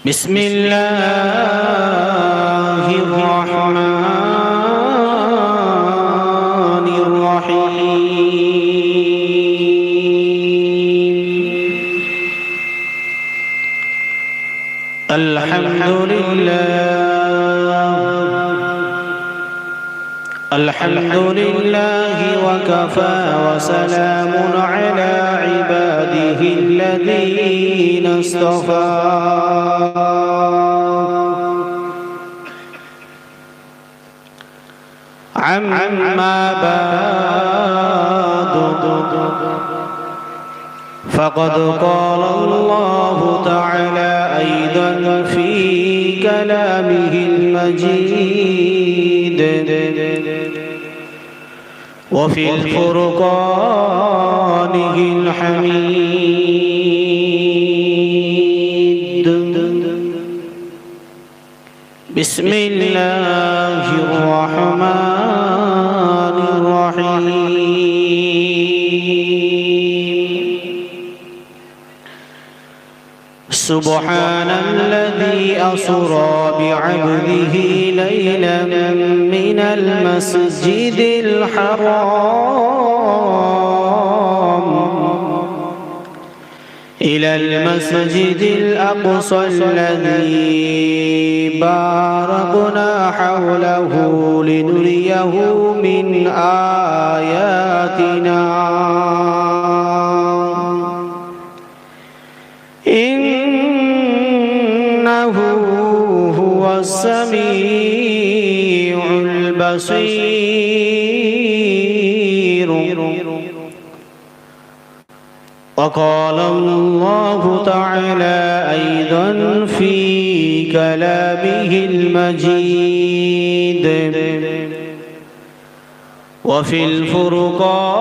بسم الله الرحمن الرحيم الحمد لله وكفى وسلام على عباده الذين اصطفى عما بعد فقد قال الله تعالى أيضا في كلامه المجيد وفي الفرقانه الحميد بسم الله الرحمن الرحيم سبحان الذي أسرى بعبده ليلا من المسجد الحرام إلى المسجد الأقصى الذي باركنا حوله لنريه من آياتنا إنه هو السميع البصير وقال الله تعالى أيضا في كلامه المجيد وفي الفرقانه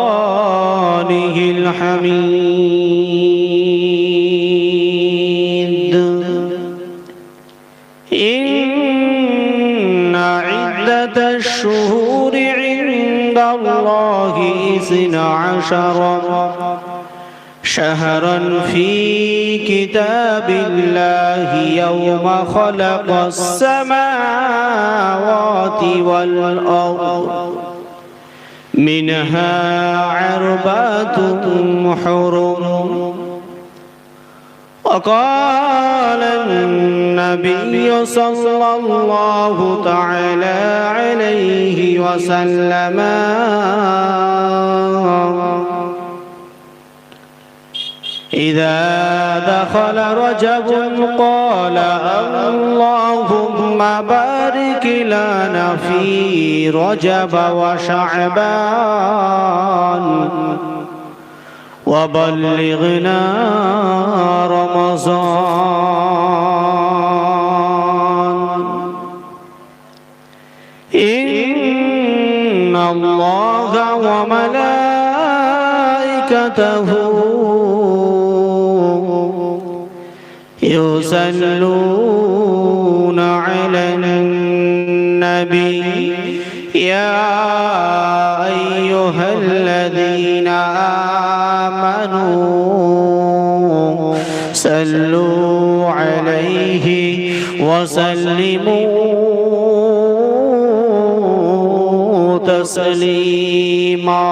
الحميد إن عدة الشهور عند الله 12 شهرا في كتاب الله يوم خلق السماوات والأرض منها 4 حرم وقال النبي صلى الله تعالى عليه وسلم إذا دخل رجب قال اللهم بارك لنا في رجب وشعبان وبلغنا رمضان إن الله وملائكته يصلون على النبي يا أيها الذين آمنوا صلوا عليه وسلموا تسليما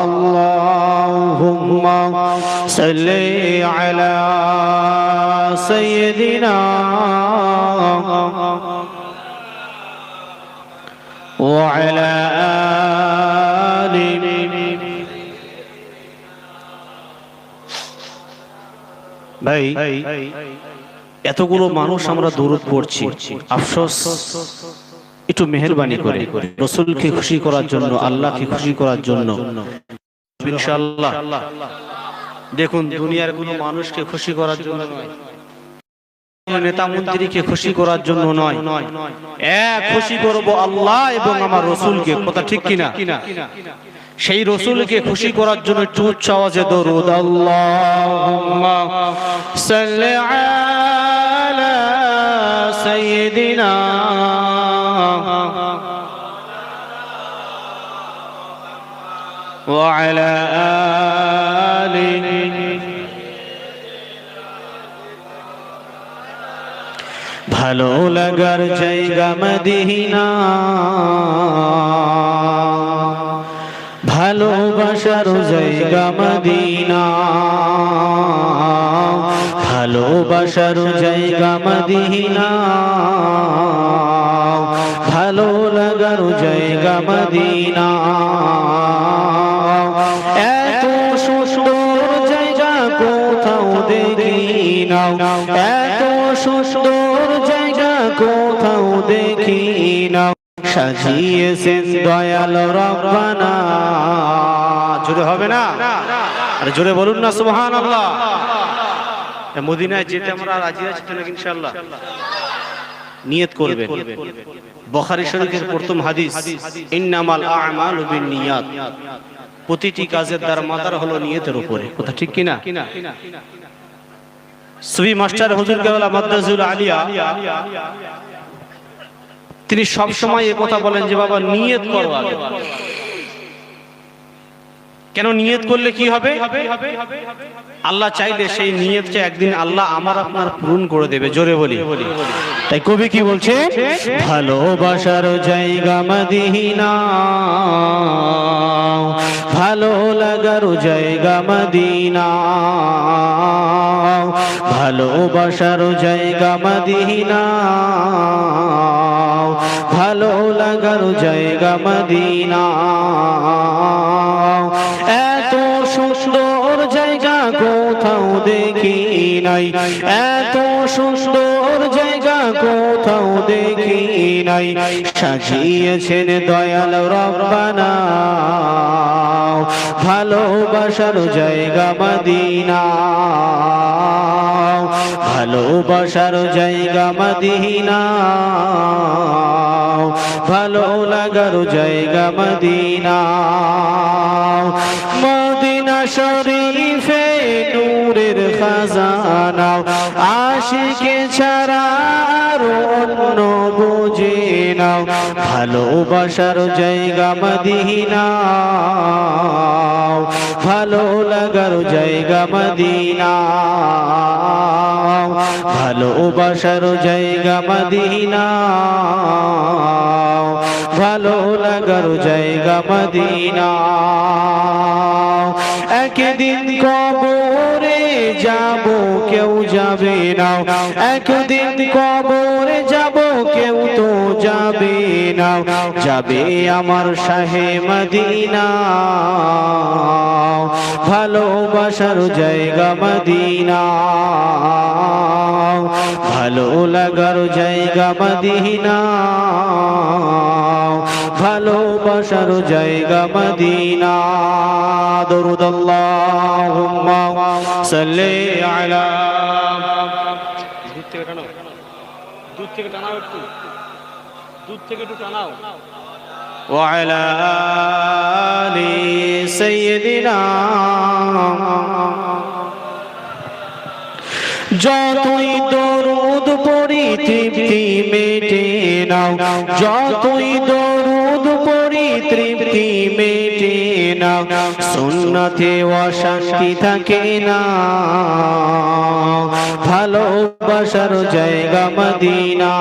اللهم صل على سيدنا وعلى آله ভাই এতগুলো মানুষ আমরা দরুদ পড়ছি আফসোস একটু মেহেরবানি করে রাসূলকে খুশি করার জন্য আল্লাহকে খুশি করার জন্য ইনশাআল্লাহ দেখুন দুনিয়ার কোনো মানুষকে খুশি করার জন্য নয় নেতা মন্ত্রীকে খুশি করার জন্য নয় এক খুশি করব আল্লাহ এবং আমার রাসূলকে কথা ঠিক কিনা সেই রাসূলকে খুশি করার জন্য একটু উচ্চ আওয়াজে দরুদ আল্লাহুম্মা সাল্লি আলা সাইয়্যিদিনা وعلى آله ভালো লাগার জায়গা মদিনা, ভালোবাসার জায়গা মদিনা, ভালোবাসার জায়গা মদিনা, ভালো লাগার জায়গা মদিনা। এত সুন্দর জায়গা কোথাও দেখি না, এত সুন্দর জায়গা কোথাও দেখি না, সাজিয়েছেন দয়াল রব্বানা। জোরে হবে না? আরে জোরে বলুন না সুবহানাল্লাহ। মদিনায় যেতে আমরা রাজি আছি তো নাকি ইনশাআল্লাহ? নিয়ত করবেন। বুখারী শরীফের প্রথম হাদিস, ইন্নামাল আ'মালু বিন্নিয়াত। প্রতিটি কাজের দারমাদার হলো নিয়তের উপরে। কথা ঠিক কি না? সুফি মাস্টার হুজুর কেবলা মাদ্রাজুল আলিয়া তিনি সব সময় এই কথা বলেন যে বাবা নিয়ত করো আগে। কেন নিয়ত করলে কি হবে? আল্লাহ চাইলে সেই নিয়তটা একদিন আল্লাহ আমার আপনার পূরণ করে দেবে। জোরে বলি। তাই কবি কি বলছে? ভালোবাসার জায়গা মদিনা, ভালো লাগার জায়গা মদিনা, ভালোবাসার জায়গা মদিনা, ভালো লাগার জায়গা মদিনা। এত সুন্দর জায়গা কোথাও দেখি নাই, এত সুন্দর জায়গা কোথাও দেখি নাই, সাজিয়েছেন দয়াল রব্বানা। ভালোবাসার জায়গা মদিনা, ভালোবাসার জায়গা মদিনা, ভালো লাগার জায়গা মদিনা। মদিনা শরীফে নূরের খাজানা, আশিকে ছাড়া আর অন্য বুঝে না, ভালোবাসার জায়গা মদিনা, ভালো লাগার জায়গা মদিনা, ভালোবাসার জায়গা মদিনা, ভালো লাগার জায়গা মদিনা। একদিন কবরে যাব কেউ যাবে না, একদিন কবরে যাব কেউ তো যাবে না, যাবে আমার শাহে মদিনা, ভালোবাসার জায়গা মদিনা, ভালো লাগার জায়গা মদিনা, ভালোবাসার জায়গা মদিনা। দরুদ আল্লাহুম্মা সাল্লি আলা। দুধ থেকে টানাও, দুধ থেকে টানাও, একটু দুধ থেকে একটু টানাও। ওয়া আলা আলি সাইয়্যিদিনা। যতই দরুদ পড়ি তৃপ্তি মেটে না, যতই দরুদ পড়ি তৃপ্তি মেটে না, সুন্নতে অশান্তি থাকে না, ভালোবাসার জায়গা মদিনা,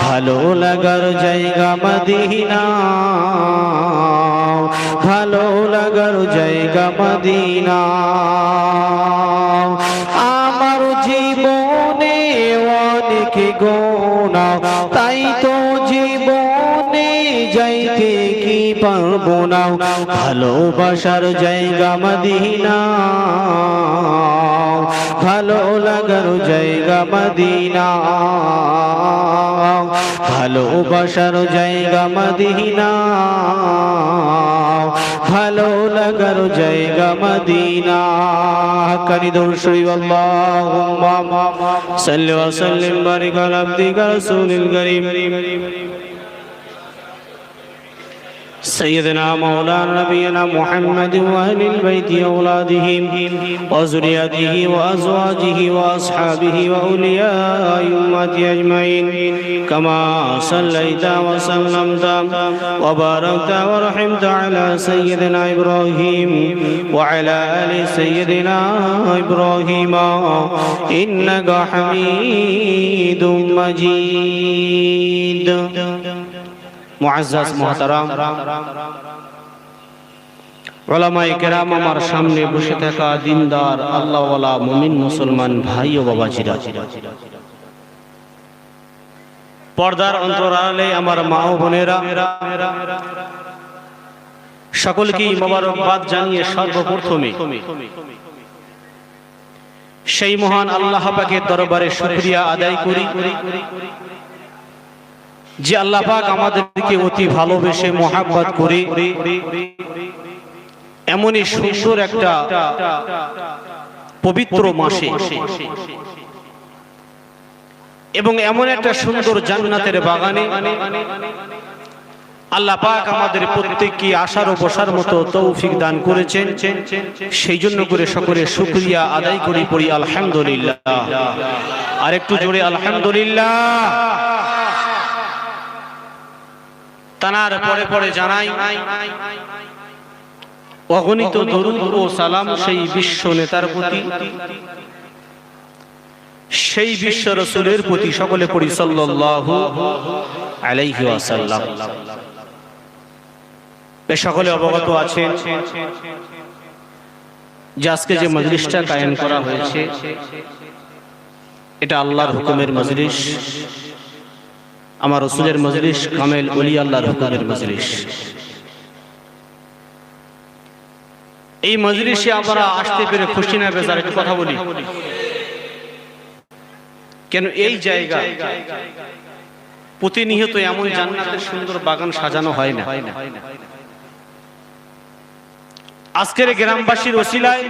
ভালো লাগার জায়গা মদিনা, ভালো লাগার জায়গা মদিনা। আমার জীবনে অনেক গুনাহ, তাই তো জীবনে যাইতে কি পারবো না, ভালোবাসার জায়গা মদিনা, ভালো লাগার জায়গা মদিনা, ভালোবাসার জায়গা মদিনা, ভালো লাগার জায়গা মদিনা। কানি দরুদ শরীফ আল্লাহুম্মা সাল্লি ওয়া সাল্লিম বারিক আলা আবদিকা রাসূলিল কারীম سيدنا مولانا نبينا محمد وأهل البيت أولادهم وذريته وأزواجه وأصحابه وأولياء أمته أجمعين كما صليت وسلمت وباركت ورحمت على سيدنا إبراهيم وعلى آل سيدنا إبراهيم إنك حميد مجيد মুআজ্জাজ মুহতারাম উলামায়ে কেরাম, আমার সামনে বসে থাকা দিনদার আল্লাহওয়ালা মুমিন মুসলমান ভাই ও বাবাজিরা, পর্দার অন্তরালে আমার মা ও বোনেরা, সকলকে মোবারকবাদ জানিয়ে সর্বপ্রথমে সেই মহান আল্লাহ পাকের দরবারে শুকরিয়া আদায় করি যে আল্লাহ পাক আমাদেরকে অতি ভালোবেসে মোহাব্বত করে এমনই সুন্দর একটা পবিত্র মাসে এবং এমন একটা সুন্দর জান্নাতের বাগানে আল্লাহ পাক আমাদের প্রত্যেককে আসার ও বসার মতো তৌফিক দান করেছেন। সেই জন্য করে সকলে শুকরিয়া আদায় করি, পড়ি আলহামদুলিল্লাহ। আর একটু জোরে আলহামদুলিল্লাহ। তার পরে পরে জানাই অগণিত দরুদ ও সালাম সেই বিশ্ব নেতার প্রতি, সেই বিশ্ব রাসূলের প্রতি, সকলে পড়ি সাল্লাল্লাহু আলাইহি ওয়াসাল্লাম। সকলে অবগত আছেন যে আজকে যে মজলিসটা কায়েম করা হয়েছে এটা আল্লাহর হুকুমের মজলিস, আমার রাসূলের মজলিস, কামেল ওলি আল্লাহর হুকুমের মজলিস। এই মজলিসে আমরা আসতে পেরে খুশি না বেজার? একটু কথা বলি কেন এই জায়গা প্রতিনিয়ত এমন জান্নাতের সুন্দর বাগান সাজানো হয় না। আজকের গ্রামবাসীর ওসিলায়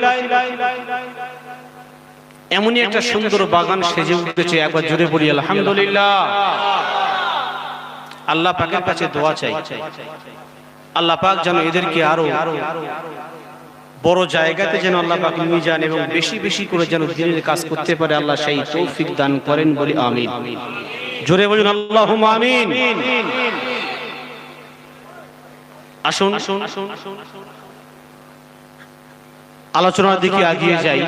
এমনই একটা সুন্দর বাগান সেজে উঠেছে। একবার জোরে বলি আলহামদুলিল্লাহ। আল্লাহ পাকের কাছে দোয়া চাই, আল্লাহ পাক যেন এদেরকে আরো বড় জায়গাতে যেন আল্লাহ পাক নিয়ে যান এবং বেশি বেশি করে যেন দিনের কাজ করতে পারে, আল্লাহ সেই তৌফিক দান করেন, বলি আমিন। জোরে বলুন আল্লাহুম্মা আমিন। আসুন আলোচনার দিকে এগিয়ে যাই।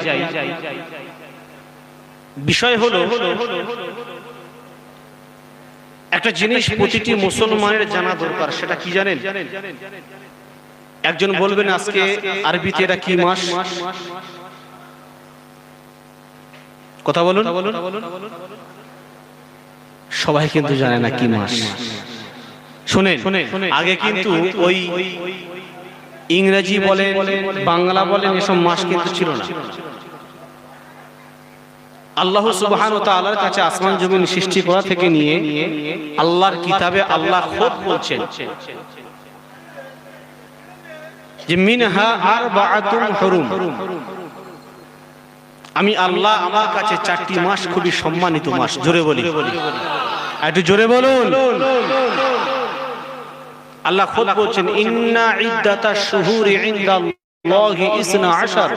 বিষয় হলো একটা জিনিস প্রতিটি মুসলমানের জানা দরকার। সেটা কি জানেন? একজন বলবেন আজকে আরবিতে এটা কি মাস? কথা বলুন। সবাই কিন্তু জানে না কি মাস। শুনেন, আগে কিন্তু ওই ইংরেজি বলেন, বাংলা বলেন, এসব মাস কিন্তু ছিল না। আল্লাহ সুবহানাহু ওয়া তাআলার কাছে আসমান জমিন সৃষ্টি করা থেকে নিয়ে আল্লাহর কিতাবে আল্লাহ খুদ বলছেন যে মিনহা আরবাআতুন হুরুম, আমি আল্লাহ আমার কাছে 4টি মাস খুবই সম্মানিত মাস। জোরে বলি, একটু জোরে বলুন। আল্লাহ খুদ বলছেন ইন্না ইদ্দাতাশ শুহুরি ইনদাল্লাহি 12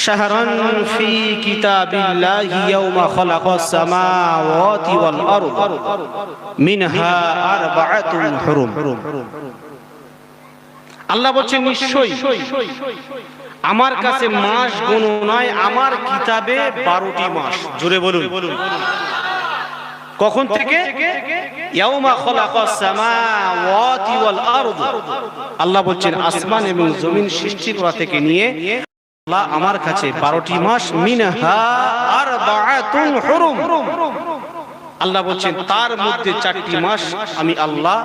শাহরান ফি কিতাবিল্লাহি ইয়াওমা খালাকাস সামাওয়াতি ওয়াল আরদ মিনহা আরবাআতুন হুরুম। আল্লাহ বলছেন নিশ্চয়ই আমার কাছে মাস গণনায় আমার কিতাবে 12টি মাস। জোরে বলুন। কখন থেকে? ইয়াউমা খালাকাস সামাওয়াতি ওয়াল আরদ। আল্লাহ বলছেন আসমান এবং জমিন সৃষ্টি করা থেকে নিয়ে আল্লাহ আমার কাছে 12টি মাস, মিনহা আরবাআতুন হুরুম। আল্লাহ বলছেন তার মধ্যে 4টি মাস আমি আল্লাহ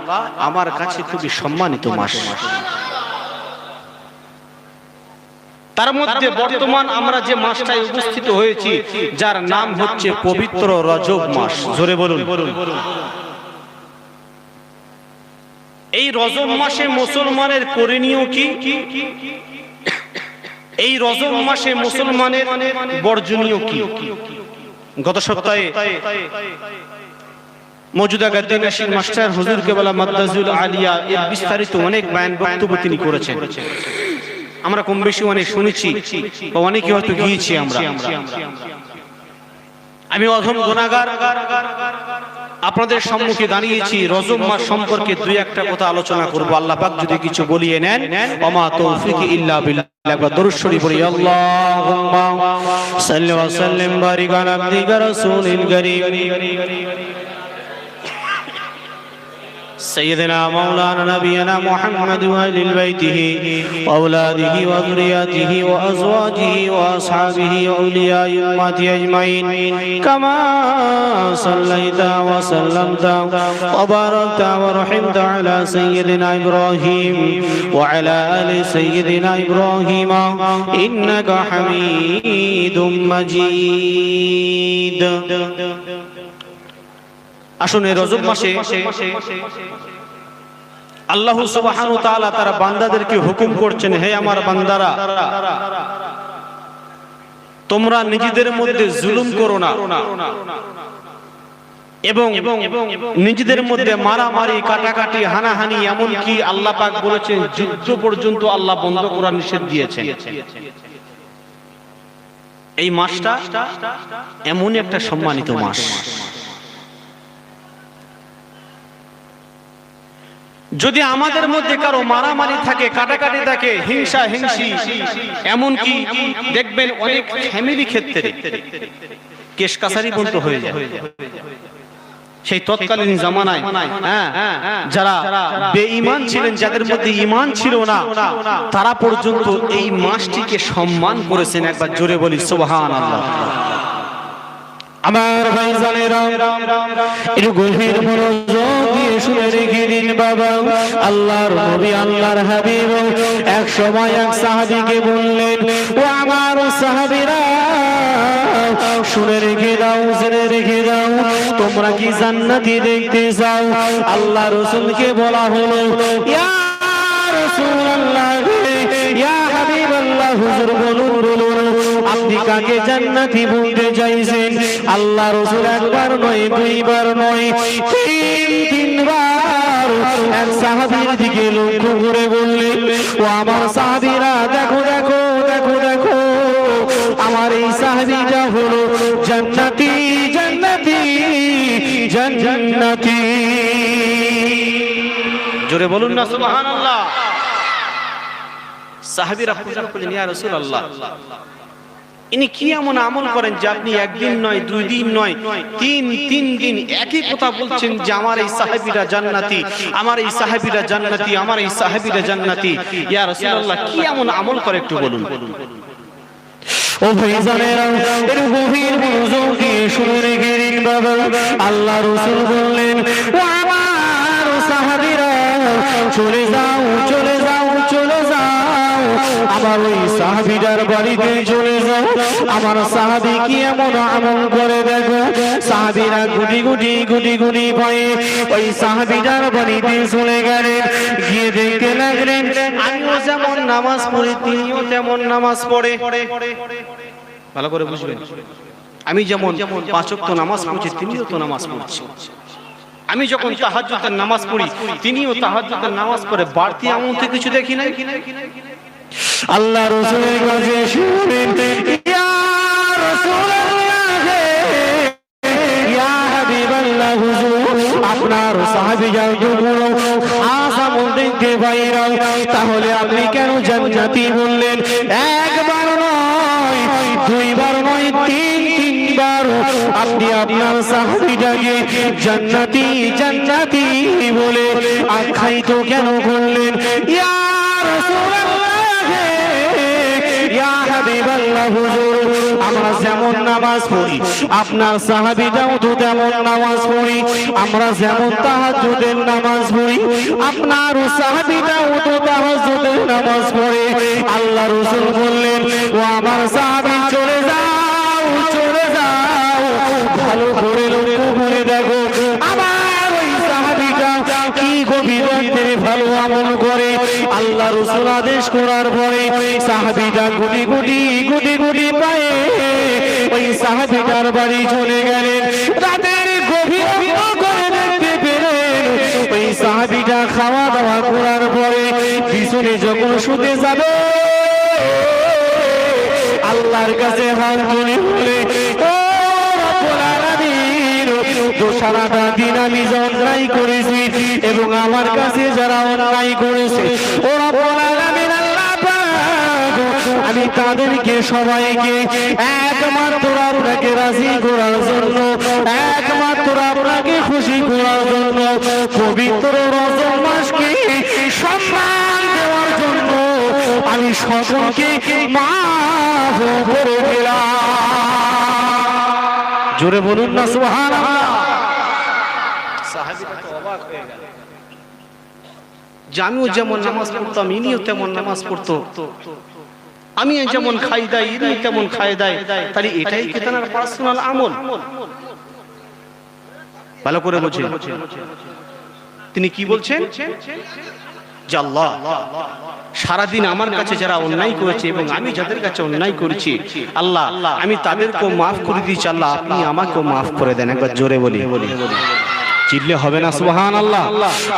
আমার কাছে খুবই সম্মানিত মাস। তার মধ্যে বর্তমান আমরা যে মাসটায় উপস্থিত হয়েছি যার নাম হচ্ছে পবিত্র রজব মাস। জোরে বলুন। এই রজব মাসে মুসলমানের করণীয় কি? এই রজব মাসে মুসলমানের বর্জনীয় কি? গত সপ্তাহে মওজুদা গাদ্দি নাশির মাস্টার হুজুর কেবলা মাদ্দাজুল আলিয়া এর বিস্তারিত অনেক বয়ান বক্তব্য তিনি করেছেন। আমরা কম বেশি অনেক শুনেছি বা অনেকে হয়তো গিয়েছি আমরা। আমি অধম গুনাহগার আপনাদের সম্মুখে দাঁড়িয়েছি। রজব মাস সম্পর্কে দুই একটা কথা আলোচনা করব। আল্লাহ পাক যদি কিছু বলিয়ে নেন, ওমা তৌফিক ইল্লা বিল্লাহ। একবার দরুদ শরীফ পড়ি, আল্লাহুম্মা সাল্লি ওয়া সাল্লিম বারিক আলা আবদিকা রাসূলিল কারীম سيدنا مولانا نبينا محمد وآل بيته وأولاده وذرياته وأزواجه وأصحابه وأولياء أمته أجمعين كما صليت وسلمت وباركت ورحمت على سيدنا إبراهيم وعلى آل سيدنا إبراهيم إنك حميد مجيد। আসুন এই রজব মাসে আল্লাহ সুবহানাহু ওয়া তাআলা তার বান্দাদেরকে হুকুম করছেন, হে আমার বান্দারা, তোমরা নিজেদের মধ্যে জুলুম করো না এবং নিজেদের মধ্যে মারামারি, কাটাকাটি, হানাহানি, এমন কি আল্লাহ পাক বলেছেন যুদ্ধ পর্যন্ত আল্লাহ বন্ধ করার নিষেধ দিয়েছেন। এই মাসটা এমন একটা সম্মানিত মাস। যদি আমাদের মধ্যে কারো মারামারি থাকে, কাটাকাটি থাকে, হিংসা হিংসি, এমন কি দেখবেন অনেক ফ্যামিলি ক্ষেত্রে কেশ কাছারি পর্যন্ত হয়ে যায়। সেই তৎকালীন জামানায় যারা বেঈমান ছিলেন, যাদের মধ্যে ঈমান ছিল না, তারা পর্যন্ত এই মাসটিকে সম্মান করেছেন। একবার জোরে বলি সুবহানাল্লাহ। আমার ভাইজানেরা একটু গভীর মনোযোগ দিয়ে শুনে রেখে দিন বাবা। আল্লাহর নবী, আল্লাহর হাবিব এক সময় এক সাহাবীকে বললেন, ও আমার সাহাবীরা, শুনে রেখে দাও, জেনে রেখে দাও, তোমরা কি জান্নাতি দেখতে চাও? আল্লাহ রাসূলকে বলা হলো, ইয়া রাসূলুল্লাহ, ইয়া হাবিবাল্লাহ, হুজুর বলুন বলুন, আপনি কাকে জান্নাতি বলতে চাইছেন? আল্লাহ রাসূল একবার নয়, দুইবার নয়, তিনবার এক সাহাবীর দিকে লক্ষ্য করে বললেন, ও আমার সাহাবীরা, দেখো দেখো দেখো দেখো, আমার এই সাহাবীটা হলো জান্নাতি জান্নাতি জান্নাতি। জোরে বলুন না সুবহানাল্লাহ। সাহাবীরা প্রশ্ন করলেন, ইয়া রাসূলুল্লাহ, ইনি কি এমন আমল করেন যে আপনি একদিন নয়, দুই দিন নয়, তিন দিন একই কথা বলছেন যে আমার এই সাহাবীরা জান্নাতি, আমার এই সাহাবীরা জান্নাতি, আমার এই সাহাবীরা জান্নাতি। ইয়া রাসূলুল্লাহ, কি এমন আমল করে একটু বলুন। ও ভাইজানেরা, এর গভীর মনোযোগ দিয়ে শুনে রেখে দিন বাবা। আল্লাহ রাসূল বললেন, ও আমার সাহাবীরা, চলে যাও চলে যাও চলে যাও, আমার ওই সাহাবীটার বাড়িতে চলে যাও। আমার সাহাবী কি এমন আমল করে দেখো। সাহাবীরা গুটি গুটি গুটি গুটি পায়ে ওই সাহাবীটার বাড়িতে চলে গেলেন। গিয়ে দেখতে লাগলেন, আমিও যেমন নামাজ পড়ি, তিনিও তেমন নামাজ পড়ে। ভালো করে বুঝবেন, আমি যেমন 5 ওয়াক্ত নামাজ পড়ছি, তিনিও তো নামাজ পড়ছে। আমি যখন তাহাজ্জুদের নামাজ পড়ি, তিনিও তাহাজ্জুদের নামাজ পড়ে। বাড়তি এমন তো কিছু দেখি নাই। আল্লাহ রাসূলের কাছে শুনেন, ইয়া রাসূলুল্লাহ, ইয়া হাবিবাল্লাহ, হুজুর আপনার সাহাবী যাগুলো আসামন দেখতে বাইরা, তাহলে আপনি কেন জান্নাতি বললেন? একবার নয়, দুইবার নয়, তিনবার আপনি আপনার সাহাবীটাকে জান্নাতি জান্নাতি বলে আখ্যায়িত কেন করলেন? ইয়া রাসূলুল্লাহ, ইয়া হাবিবাল্লাহ, হুজুর আমরা যেমন নামাজ পড়ি, আপনার সাহাবীটাও তো তেমন নামাজ পড়ি। আমরা যেমন তাহাজ্জুদের নামাজ পড়ি, আপনার সাহাবীটাও তো তাহাজ্জুদের নামাজ পড়ে। আল্লাহ রাসূল বললেন, ও আমার সাহাবী, চলে যাও চলে যাও, ভালো করে লক্ষ্য করে দেখো, আমার ওই সাহাবীটা কি গভীরভাবে ভালো আমল করে। আল্লাহ রাসূল আদেশ করার পরে সাহাবীটা গুটি গুটি গুটি গুটি পায়ে ওই সাহাবীটার বাড়ি চলে গেলেন। রাতের গভীর করে সাহাবীটা খাওয়া দাওয়া করার পরে পিছনে যখন শুতে যাবে আল্লাহর কাছে হাত তুলে বলে, ও রব্বুল আলামিন, সারাটা দিন আমি অন্যায় করেছি এবং আমার কাছে যারা অন্যায় করেছে, ও রব্বুল আলামিন, আল্লাহ পাক, আমি তাদেরকে সবাইকে একমাত্র আপনাকে রাজি করার জন্য, একমাত্র আপনাকে খুশি করার জন্য পবিত্র রজব মাসকে সম্মান দেওয়ার জন্য আমি সকলকে মাফ করে দিলাম। জোরে বলুন না সুবহানাল্লাহ। সাহাবীরা তো অবাক হয়ে গেল যে আমিও যেমন নামাজ পড়তাম ইনিও তেমন নামাজ পড়তো, আমি যেমন খাই দাই ইনি তেমন খাই দেয়, তাহলে এটাই কি তার পার্সোনাল আমল? ভালো করে বুঝুন তিনি কি বলছেন যে আল্লাহ সারাদিন আমার কাছে যারা অন্যায় করেছে এবং আমি যাদের কাছে অন্যায় করেছি, আল্লাহ আমি তাদেরকেও মাফ করে দিয়েছি, আল্লাহ আপনি আমাকেও মাফ করে দেন। একবার জোরে বলি, চিল্লে হবে না সুবহানাল্লাহ।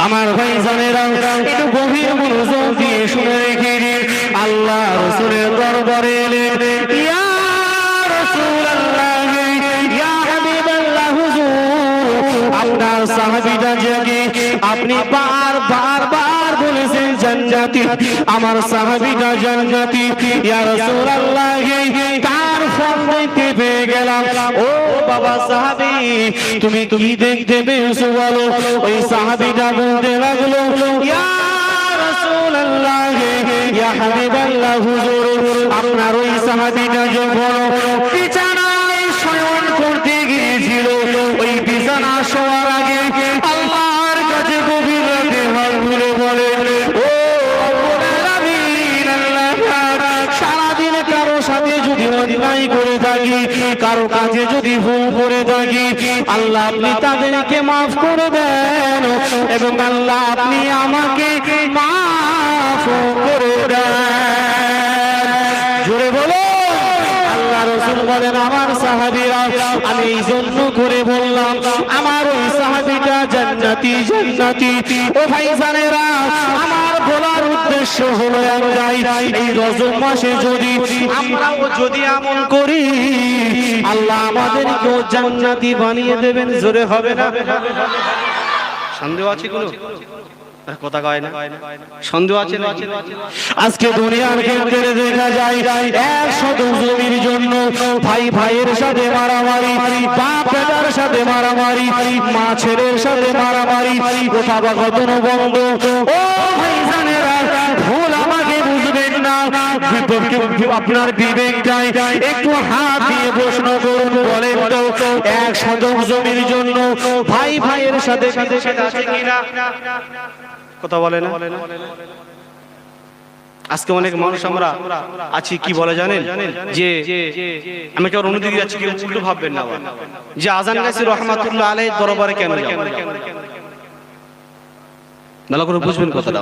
আমার ভাই জানেরা একটু গভীর মনোযোগ দিয়ে শুনে রেখে দিন। আল্লাহ রাসূলের দরবারে এলেন, ইয়া রাসূলুল্লাহ, ইয়া হাবিবাল্লাহ, হুজুর আপনার সাহাবীটা জাগে আপনি বারবার বলেছেন জান্নাতি, আমার সাহাবীটা জান্নাতি, ইয়া রাসূলুল্লাহ তার ফল দেখতে পেয়ে গেলাম। ও বাবা সাহাবী, তুমি কি দেখতে পেয়েছো বলো? ওই সাহাবীটা বলতে লাগলো, ইয়া রাসূলুল্লাহ, ইয়া হাবিবাল্লাহ, হুজুর আপনার ওই সাহাবীটা যখন বিছানায় শয়ন করতে গিয়েছিল, ওই বিছানা শোয়ার আগে আল্লাহর কাছে গভীর রাতে হাত তুলে বলে, ও রব্বুল আলামিন, আল্লাহ সারাদিন কারো সাথে যদি অন্যায় করে থাকি, কারো কাছে যদি ভুল করে থাকি, আল্লাহ আপনি তাদেরকে মাফ করে দেন এবং আল্লাহ আপনি আমাকে মাফ করে দেন। জোরে বলো। আল্লাহ রাসূল বলেন, আমার সাহাবীরা আমি এই জন্য করে বললাম আমার ওই সাহাবীটা জান্নাতি জান্নাতি। ও ভাইজানেরা, আমার বলার উদ্দেশ্য হলো একটাই, এই রজব মাসে আমরাও যদি আমল করি আল্লাহ আমাদেরকেও জান্নাতি বানিয়ে দেবেন। জোরে হবে না? সন্দেহ আছে কোনো? কথা কয় না, সন্দেহ আছে না? আজকে দুনিয়ার ক্ষেত্রে দেখা যায় 100 জমির জন্য ভাই ভাইয়ের সাথে মারামারি, বাপ বেটার সাথে মারামারি, মা ছেলের সাথে মারামারি, কথোপকথন বন্ধ। ও ভাইজানেরা, ভুল আমাকে বুঝবেন না, আপনার বিবেকটাই একটু হাত দিয়ে প্রশ্ন করুন, বলেন তো 100 জমির জন্য ভাই ভাইয়ের সাথে আছে কিনা? কথা বলে না? আজকে অনেক মানুষ আমরা আছি কি বলে জানেন, যে আমি কেউ অন্যদিকে যাচ্ছি, কেউ উল্টো ভাববেন না, যে আজান গাছি রহমাতুল্লাহ আলাইহির দরবারে কেন যাব? ভালো করে বুঝবেন কথাটা।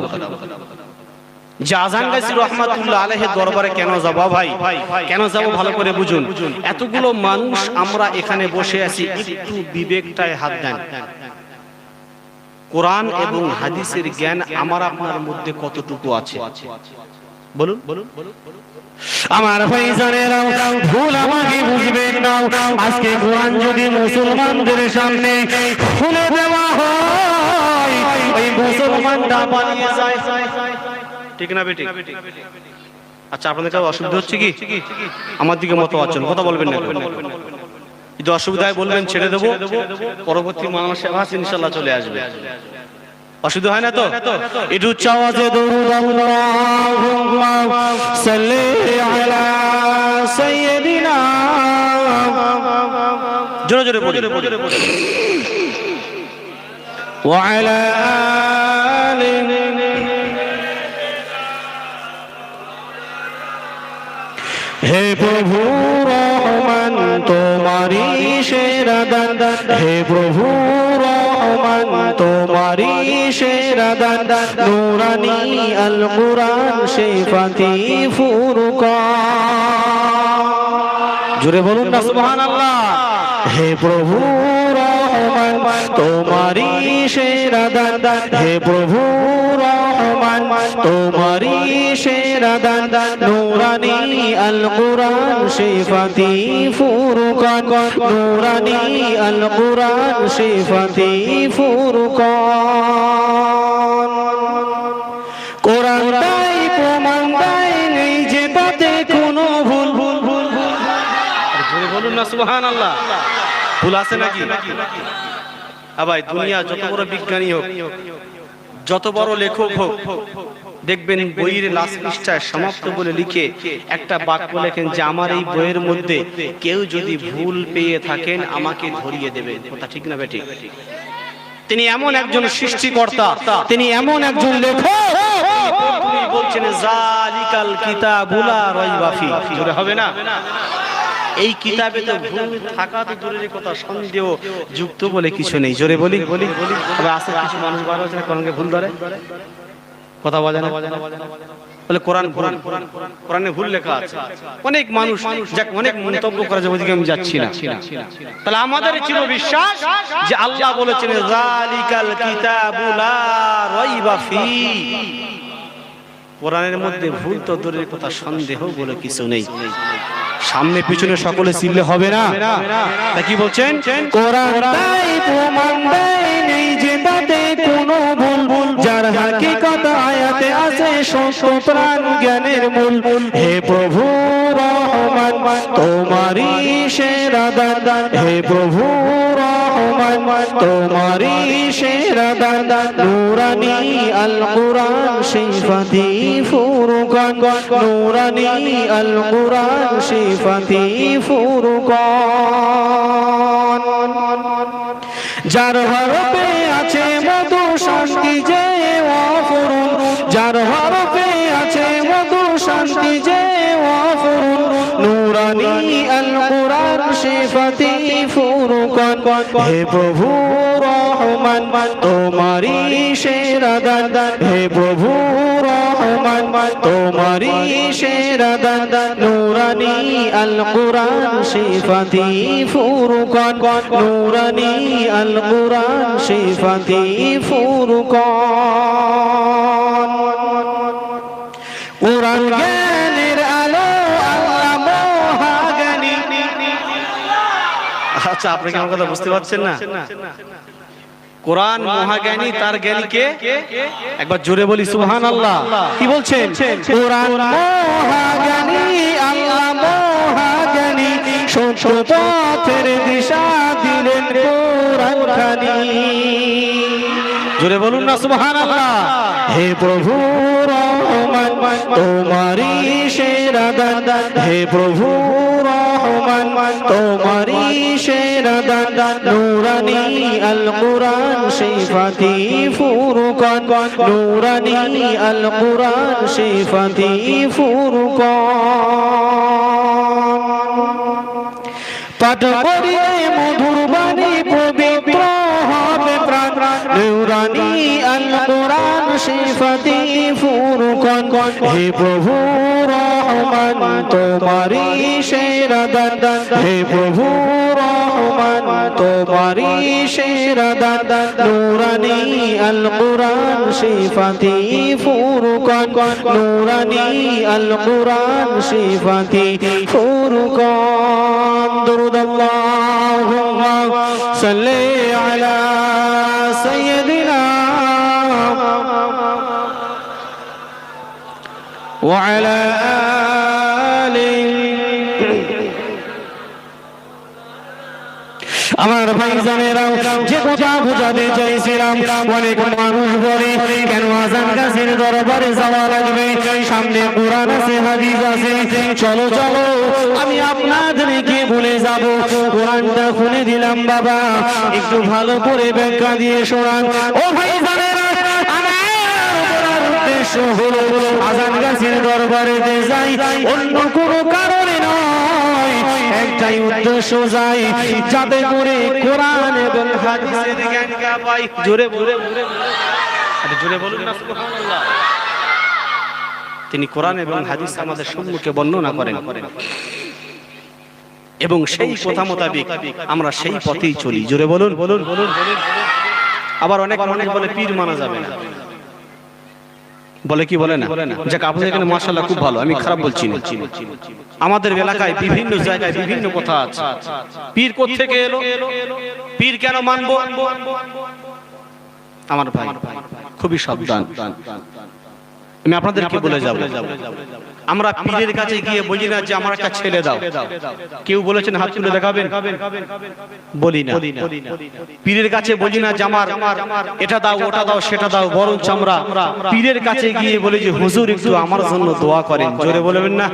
যে আজান গাছি রহমাতুল্লাহ আলাইহির দরবারে কেন যাব? ভাই কেন যাব ভালো করে বুঝুন। এতগুলো মানুষ আমরা এখানে বসে আছি, একটু বিবেকটায় হাত দেন। কোরআন এবং হাদিসের জ্ঞান আমার আপনার মধ্যে কতটুকু আছে বলুন? আমার ভাইজানেরা, ভুল আমাকে বুঝবেন না। আজকে কোরআন যদি মুসলমানদের সামনে খুলে দেওয়া হয়, ওই মুসলমানটা পালিয়ে যায়, ঠিক না বেটি? আচ্ছা, আপনাদের কাছে অসুবিধা হচ্ছে কি? আমার দিকে মতো আছেন, কথা বলবেন না। যদি অসুবিধায় বলবেন ছেড়ে দেবো, পরবর্তী মানুষ ইনশাল্লাহ চলে আসবে। অসুবিধা হয় না তো? একটু চাওয়াজে দরুদ আল্লাহুম্মা সাল্লি আলা সাইয়্যিদিনা, জোরে জোরে পড়ি, ওয়া আলা আলিহি। হে প্রভু রহমান তোমারি সেরা দান, হে প্রভু রহমান তোমারি সেরা দান, নূরানি আল কুরআন শিফাতি ফুরকান। জোরে বলুন না সুবহানাল্লাহ। হে প্রভু রহমান তোমারি সেরা দান হে প্রভু রহমান তোমারি সেরা দান নূরানি আল কুরআন শিফাতি ফুরকান নূরানি আল কুরআন শিফাতি ফুরকান কোরআন তাই প্রমাণ দেয় নেই যে তাতে কোনো ভুল বলুন না সুবহানাল্লাহ ভুল আছে নাকি ভাই দুনিয়া যত বড় বিজ্ঞানী হোক যত বড় লেখক হোক দেখবেন বইয়ের লাস্ট পৃষ্ঠায় সমাপ্ত বলে লিখে একটা বাক্য লেখেন যে আমার এই বইয়ের মধ্যে কেউ যদি ভুল পেয়ে থাকেন আমাকে ধরিয়ে দেবেন কথা ঠিক না বেঠিক তিনি এমন একজন সৃষ্টিকর্তা তিনি এমন একজন লেখক তিনি বলছেন জালিকাল কিতাবুলা রাইবা ফি জোরে হবে না এই কিতাবে তো ভুল থাকা তো দূরের কথা সন্দেহ যুক্ত বলে কিছু নেই জোরে বলি তবে আছে কিছু মানুষ বার হচ্ছে কোরআনকে ভুল ধরে কথা বলে না বলে কোরআনে ভুল লেখা আছে অনেক মানুষ অনেক মন্তব্য করে যে ওইদিকে আমি যাচ্ছি না তাহলে আমাদের ছিল বিশ্বাস যে আল্লাহ বলেছেন যালিকাল কিতাবু লা রাইবা ফি কোরআনের মধ্যে ভুল তো দূরের কথা সন্দেহ বলে কিছু নেই সামনে পিছনে সকলে চিনলে হবে না তা কি বলছেন কোরআন তাই প্রমাণ দেয় নেই যে তাতে কোনো ভুল যার হাকিকত আয়াতে আছে সত্য প্রাণ জ্ঞানের মূল হে প্রভু রহমান তোমারি সেরা দান হে প্রভু রহমান তোমারি সেরা দান নূরানি আল কুরআন শিফাতি ফুরকান নূরানি আল কুরআন শিফাতি ফুরকান যার হরফে আছে মধু শান্তি যে অফুরুন যার হরফে আছে মধু শান্তি যে অফুরুন নূরানি আল কুরআন শিফাতি ফুরকান হে প্রভু রহমান তোমারি সেরা দান হে প্রভু রহমান তোমারি সেরা দান নূরানি আল কুরআন শিফাতি ফুরকান নূরানি আল কুরআন শিফাতি ফুরকান কুরআন জ্ঞানের আলো আল্লাহ মহাজ্ঞানী আচ্ছা আপনি কি আমার কথা বুঝতে পারছেন না কোরআন মহাজ্ঞানী তার জ্ঞানীকে একবার জোরে বলি সুবহানাল্লাহ কি বলছেন কোরআন মহাজ্ঞানী আল্লাহ মহাজ্ঞানী সত্য পথের দিশা দিলেন কোরআন খানি জোরে বলুন না সুবহানাল্লাহ হে প্রভু রহমান তোমারি সেরা দান হে প্রভু রহমান তোমারি সেরা দান নূরানি আল কুরআন শিফাতি ফুরকান নূরানি আল কুরআন শিফাতি ফুরকান পাঠ করিয়ে মধুর বাণী পবিত্র হবে প্রাণ নূরানি আল কুরআন শিফাতি ফুরকান হে প্রভু রহমান তোমারি সেরা দান হে প্রভু রহমান তোমারি সেরা দান নূরানি আল কুরআন শিফাতি ফুরকান নূরানি আল কুরআন শিফাতি ফুরকান দুরূদ আল্লাহুম্মা সাল্লি আলা সাইয়্যিদিনা ওয়া আলা আমার ভাইজানেরা যে কথা বোঝাতে চাইছিলাম অনেক মানুষ বলে কেন আজান গাছের দরবারে যাওয়া লাগবে সামনে কোরআন আছে হাদিস আছে চলো চলো আমি আপনাদেরকে বলে যাব কোরআনটা খুলে দিলাম বাবা একটু ভালো করে ব্যাখ্যা দিয়ে শোনান ও ভাইজানেরা আমার উদ্দেশ্য হলো আজান গাছের দরবারেতে যাই অন্য কোনো কারণে নয় একটাই উদ্দেশ্য যাই যাতে করে কোরআন এবং হাদিসের জ্ঞান পাই জোরে বলুন না সুবহানাল্লাহ তিনি কোরআন এবং হাদিস আমাদের সম্মুখে বর্ণনা করেন এবং সেই কথা মোতাবেক আমরা সেই পথেই চলি। জোরে বলুন। আবার অনেক বলে পীর মানা যাবে না, বলে কি বলে না, যাক আপনাদের এখানে মাশাআল্লাহ খুব ভালো, আমি খারাপ বলছি না। আমাদের এলাকায় বিভিন্ন জায়গায় বিভিন্ন কথা আছে। পীর কোত্থেকে এলো, পীর কেন মানবো? আমার ভাই খুবই সাবধান, আমি আপনাদেরকে বলে যাব, আমরা পীরের কাছে গিয়ে বলি না যে আমার একটা ছেলে দাও। কেউ বলেছেন হাত তুলে দেখাবেন? বলি না। পীরের কাছে বলি না যে আমার এটা দাও, ওটা দাও, সেটা দাও। বরঞ্চ আমরা পীরের কাছে গিয়ে বলি যে হুজুর একটু আমার জন্য দোয়া করেন। জোরে বলবেন না?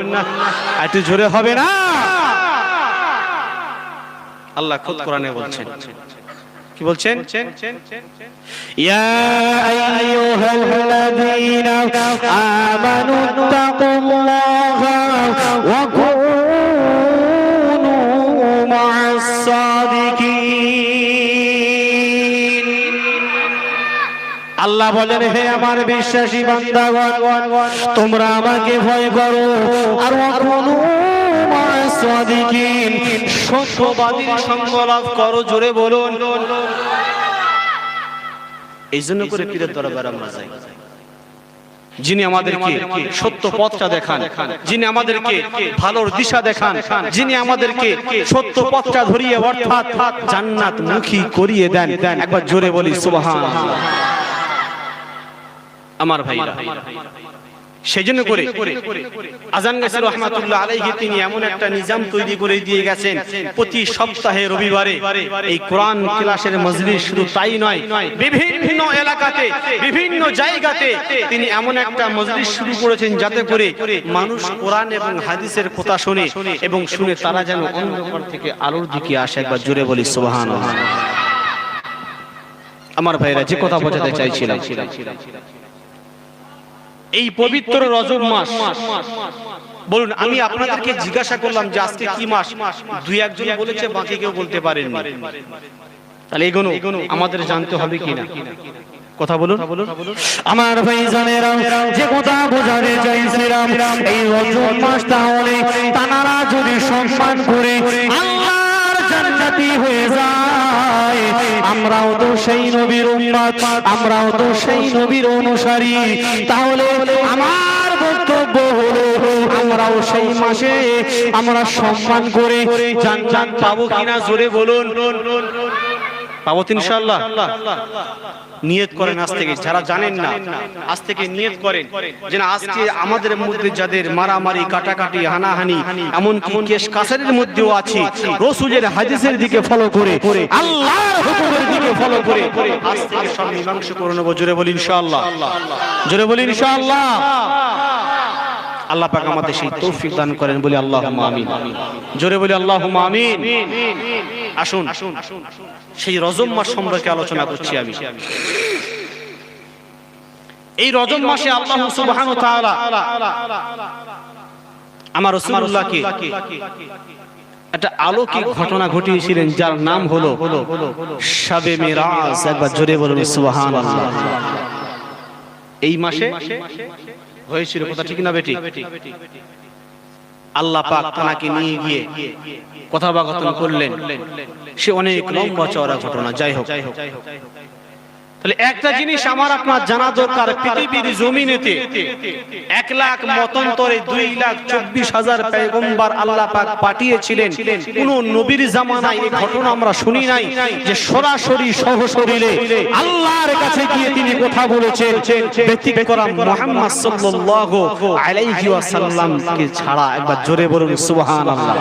একটু জোরে হবে না? আল্লাহ খুদ কোরআনে বলছেন, কি বলছেন? ইয়া আইয়ুহাল্লাযীনা আমানু তাকুল্লাহা ওয়া কুনু মা'আস সাদিকিন। আল্লাহ বলেন, হে আমার বিশ্বাসী বান্দাগণ, তোমরা আমাকে ভয় করো আর ওয়া কুনু মা'আস সাদিকিন, সত্যবাদীর সঙ্গ লাভ করো। জোরে বলুন। এই জন্য করে পীরের দরবারে আমরা যাই, যিনি আমাদেরকে সত্য পথটা দেখান, যিনি আমাদেরকে ভালোর দিশা দেখান, যিনি আমাদেরকে সত্য পথটা ধরিয়ে অর্থাৎ জান্নাত মুখী করিয়ে দেন। একবার জোরে বলি সুবহানাল্লাহ। আমার ভাইরা, সেজন্য করে আজান গাছি রহমাতুল্লাহ আলাইহি তিনি এমন একটা নিজাম তৈরি করে দিয়ে গেছেন, প্রতি সপ্তাহে রবিবারে এই কোরআন ক্লাসের মজলিস। শুধু তাই নয়, বিভিন্ন এলাকাতে বিভিন্ন জায়গাতে তিনি এমন একটা মজলিস শুরু করেছেন যাতে করে মানুষ কোরআন এবং হাদিসের কথা শুনে এবং শুনে তারা যেন অন্ধকার থেকে আলোর দিকে আসে। একবার জোরে বলি সুবহানাল্লাহ। আমার ভাইরা, যে কথা বোঝাতে চাইছিলাম, এই পবিত্র রজব মাস, বলুন আমি আপনাদেরকে জিজ্ঞাসা করলাম যে আজকে কি মাস? দুই একজন বলেছে, বাকি কেউ বলতে পারেননি। তাহলে এগুলো আমাদের জানতে হবে কিনা? কথা বলুন আমার ভাইজানেরা, যে কথা বোঝাতে চাইছিলাম, এই রজব মাস তাহলে তারা যদি সম্মান করে আল্লাহর জান্নাতি হয়ে যায়, আমরাও তো সেই নবীর উম্মত, আমরাও তো সেই নবীর অনুসারী। তাহলে আমার বক্তব্য হলো, আমরাও সেই মাসে আমরা সম্মান করে জান্নাত পাবো কিনা? জোরে বলুন। পাবো ইনশাআল্লাহ। নিয়ত করেন আজ থেকে, যারা জানেন না আজ থেকে নিয়ত করেন যে না, আজকে আমাদের মধ্যে যাদের মারামারি, কাটাকাটি, হানাহানি, এমনকি কেশ কাছারির মধ্যেও আছে, রাসূলের হাদিসের দিকে ফলো করে, আল্লাহর হুকুমের দিকে ফলো করে আজ থেকে সব মীমাংসা করে নেব। জোরে বলি ইনশাআল্লাহ। জোরে বলি ইনশাআল্লাহ। আল্লাহ পাক আমাদের সেই তৌফিক দান করেন, বলি আল্লাহুম্মা আমিন। জোরে বলি আল্লাহুম্মা আমিন। আসুন সেই রজব মাস সম্পর্কে আলোচনা করছি আমি। এই রজব মাসে আল্লাহ সুবহানাহু ওয়া তাআলা আমার রাসূলুল্লাহকে একটা অলৌকিক ঘটনা ঘটিয়েছিলেন, যার নাম হলো শাবে মিরাজ। একবার জোরে বলুন সুবহানাল্লাহ। এই মাসে হয়েছিল, কথা ঠিক না বেটি? আল্লাহ পাক তাকে নিয়ে গিয়ে কথাবার্তা করলেন, সে অনেক লম্বা চওড়া ঘটনা। যাই হোক, তাহলে একটা জিনিস আমার আপনার জানা দরকার, পৃথিবীর জমিনেতে 1,00,000 মতান্তরে 2,24,000 পয়গম্বর আল্লাহ পাক পাঠিয়েছিলেন। কোন নবীর জামানায় এই ঘটনা আমরা শুনি নাই যে সরাসরি সহশরীরে আল্লাহর কাছে গিয়ে তিনি কথা বলেছেন, ব্যতিক্রম মুহাম্মদ সাল্লাল্লাহু আলাইহি ওয়াসাল্লামকে ছাড়া। একবার জোরে বলুন সুবহানাল্লাহ।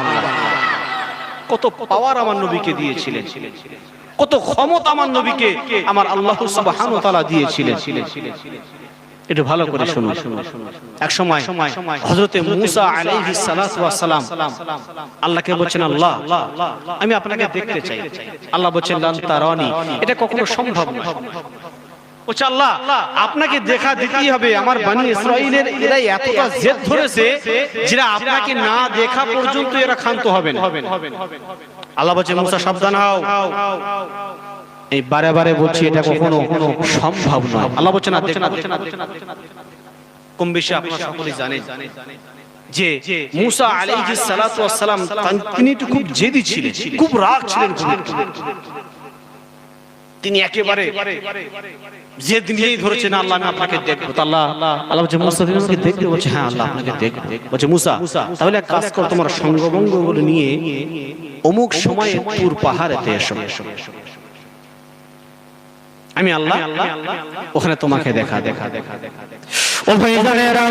কত পাওয়ার আমার নবীকে দিয়েছিলেন, কত ক্ষমতা আমার নবীকে আমার আল্লাহ সুবহানাহু ওয়া তাআলা দিয়েছিলেন। একটু ভালো করে শুনুন। এক সময় হযরতে মূসা আলাইহিস সালাতু ওয়াস সালাম আল্লাহকে বলেন, আল্লাহ আমি আপনাকে দেখতে চাই। আল্লাহ বলেন, লান তারানি, এটা কখনো সম্ভব না। বলছে আল্লাহ আপনাকে দেখা দিতেই হবে। আমার বনি ইসরাঈলের এরা এতটা জেদ ধরেছে যেটা আপনাকে না দেখা পর্যন্ত এরা ক্ষান্ত হবে না। আল্লাহ বলছে, মূসা সাবধান হও। এই বারে বারে বলছি এটা কখনো সম্ভব নয়। আল্লাহ বলছে না, কম বেশি আপনারা সকলেই জানেন যে মুসা আলাইহিস সালাতু ওয়াস সালাম তিনি একটু খুব জেদি ছিলেন, খুব রাগ ছিলেন, তিনি একেবারে জেদ নিয়েই ধরেছেন আল্লাহ আমি আপনাকে দেখবো। আল্লাহ বলছে মুসা তুমি আমাকে দেখবে? বলছে হ্যাঁ আল্লাহ আপনাকে দেখবো। বলছে মুসা তাহলে এক কাজ করো, তোমার সঙ্গবঙ্গ গুলো নিয়ে অমুক সময়ে তুর পাহাড়েতে এসো, আমি আল্লাহ ওখানে তোমাকে দেখা। ও ভাইজানেরা,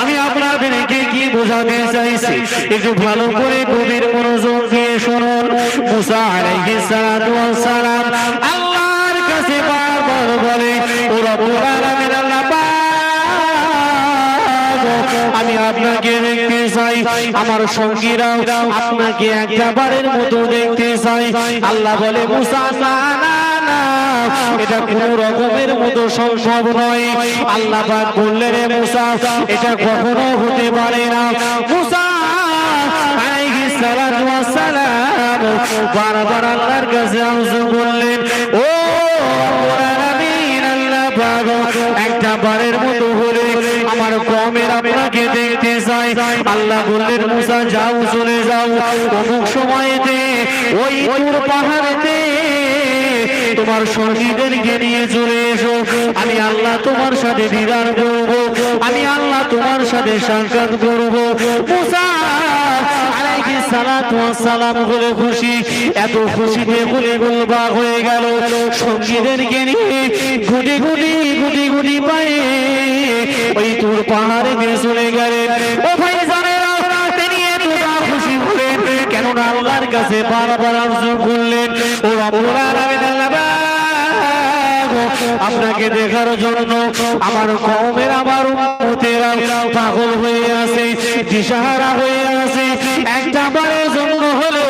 আমি আপনাদেরকে কি বোঝাতে চাইছি একটু ভালো করে গভীর মনোযোগ দিয়ে শুনুন। মুসা আলাইহিস সালাতু ওয়াস সালাম আল্লাহর কাছে বারবার বলে, ও রব্বুল আলামিন আল্লাহ পাক, আমি আপনাকে দেখতে চাই, আমার সঙ্গীরা আপনাকে একবারের মতো দেখতে চাই। আল্লাহ বলে মুসা না না, এটা কোন রকমের মতো সম্ভব নয়। আল্লাহ পাক বললেন রে মুসা এটা কখনো হতে পারে না। মুসা আলাইহিস সালাতু ওয়াস সালাম বারবার আল্লাহর কাছে আরজু করলেন, ও রব্বুল আলামিন আল্লাহ পাক একটা বারের মতো হলে আমার কওমের আপনাকে দেখতে চাই। আল্লাহ বললেন মুসা যাও, চলে যাও, অমুক সময়েতে ওই তুর পাহাড়েতে তোমার সঙ্গীদেরকে নিয়ে চলে এসো, আমি আল্লাহ তোমার সাথে দিদার করব, আমি আল্লাহ তোমার সাথে সাক্ষাৎ করব। মুসা আলাইহিস সালাতু ওয়াস সালাম বলে খুশি, এত খুশিতে বলে গোলবাগ হয়ে গেল। সঙ্গীদেরকে নিয়ে গুটি গুটি পায়ে ওই তুর পাহাড়ে গিয়ে চলে গেলেন। ও ভাই জানেরা, তিনি এতটা খুশি হলেন কেননা আল্লাহর কাছে বারবার আরজু করলেন, ও রব্বুল আলামিন আল্লাহ আপনাকে দেখার জন্য আমার কওমের আমার উম্মতেরা পাগল হয়ে আছে, দিশাহারা হয়ে আছে, একটা বারের জন্য হলো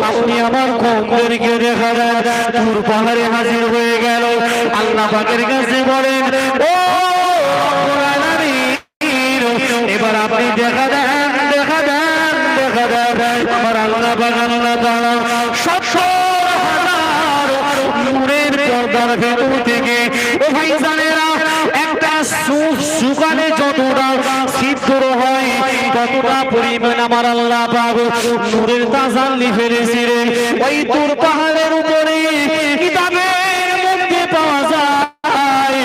আপনি আমার কওমদেরকে দেখা দেন। তুর পাহাড়ে হাজির হয়ে গেল। আল্লাহ পাকের কাছে বলেন, ও রব্বুল আলামিন এবার আপনি দেখা দেন আমার আল্লাহ পাক আল্লাহ তাআলা 700,000 নূরের পর্দার ভেতর থেকে, ও ভাইজানেরা, একটা সুকানে যতটা ছিদ্র হয় ততটা পরিমাণ আমার আল্লাহ পাক নূরের তাজাল্লি ফেলেছিলেন। ওই তুর পাহাড়ের উপরে কিতাবের মধ্যে পাওয়া যায়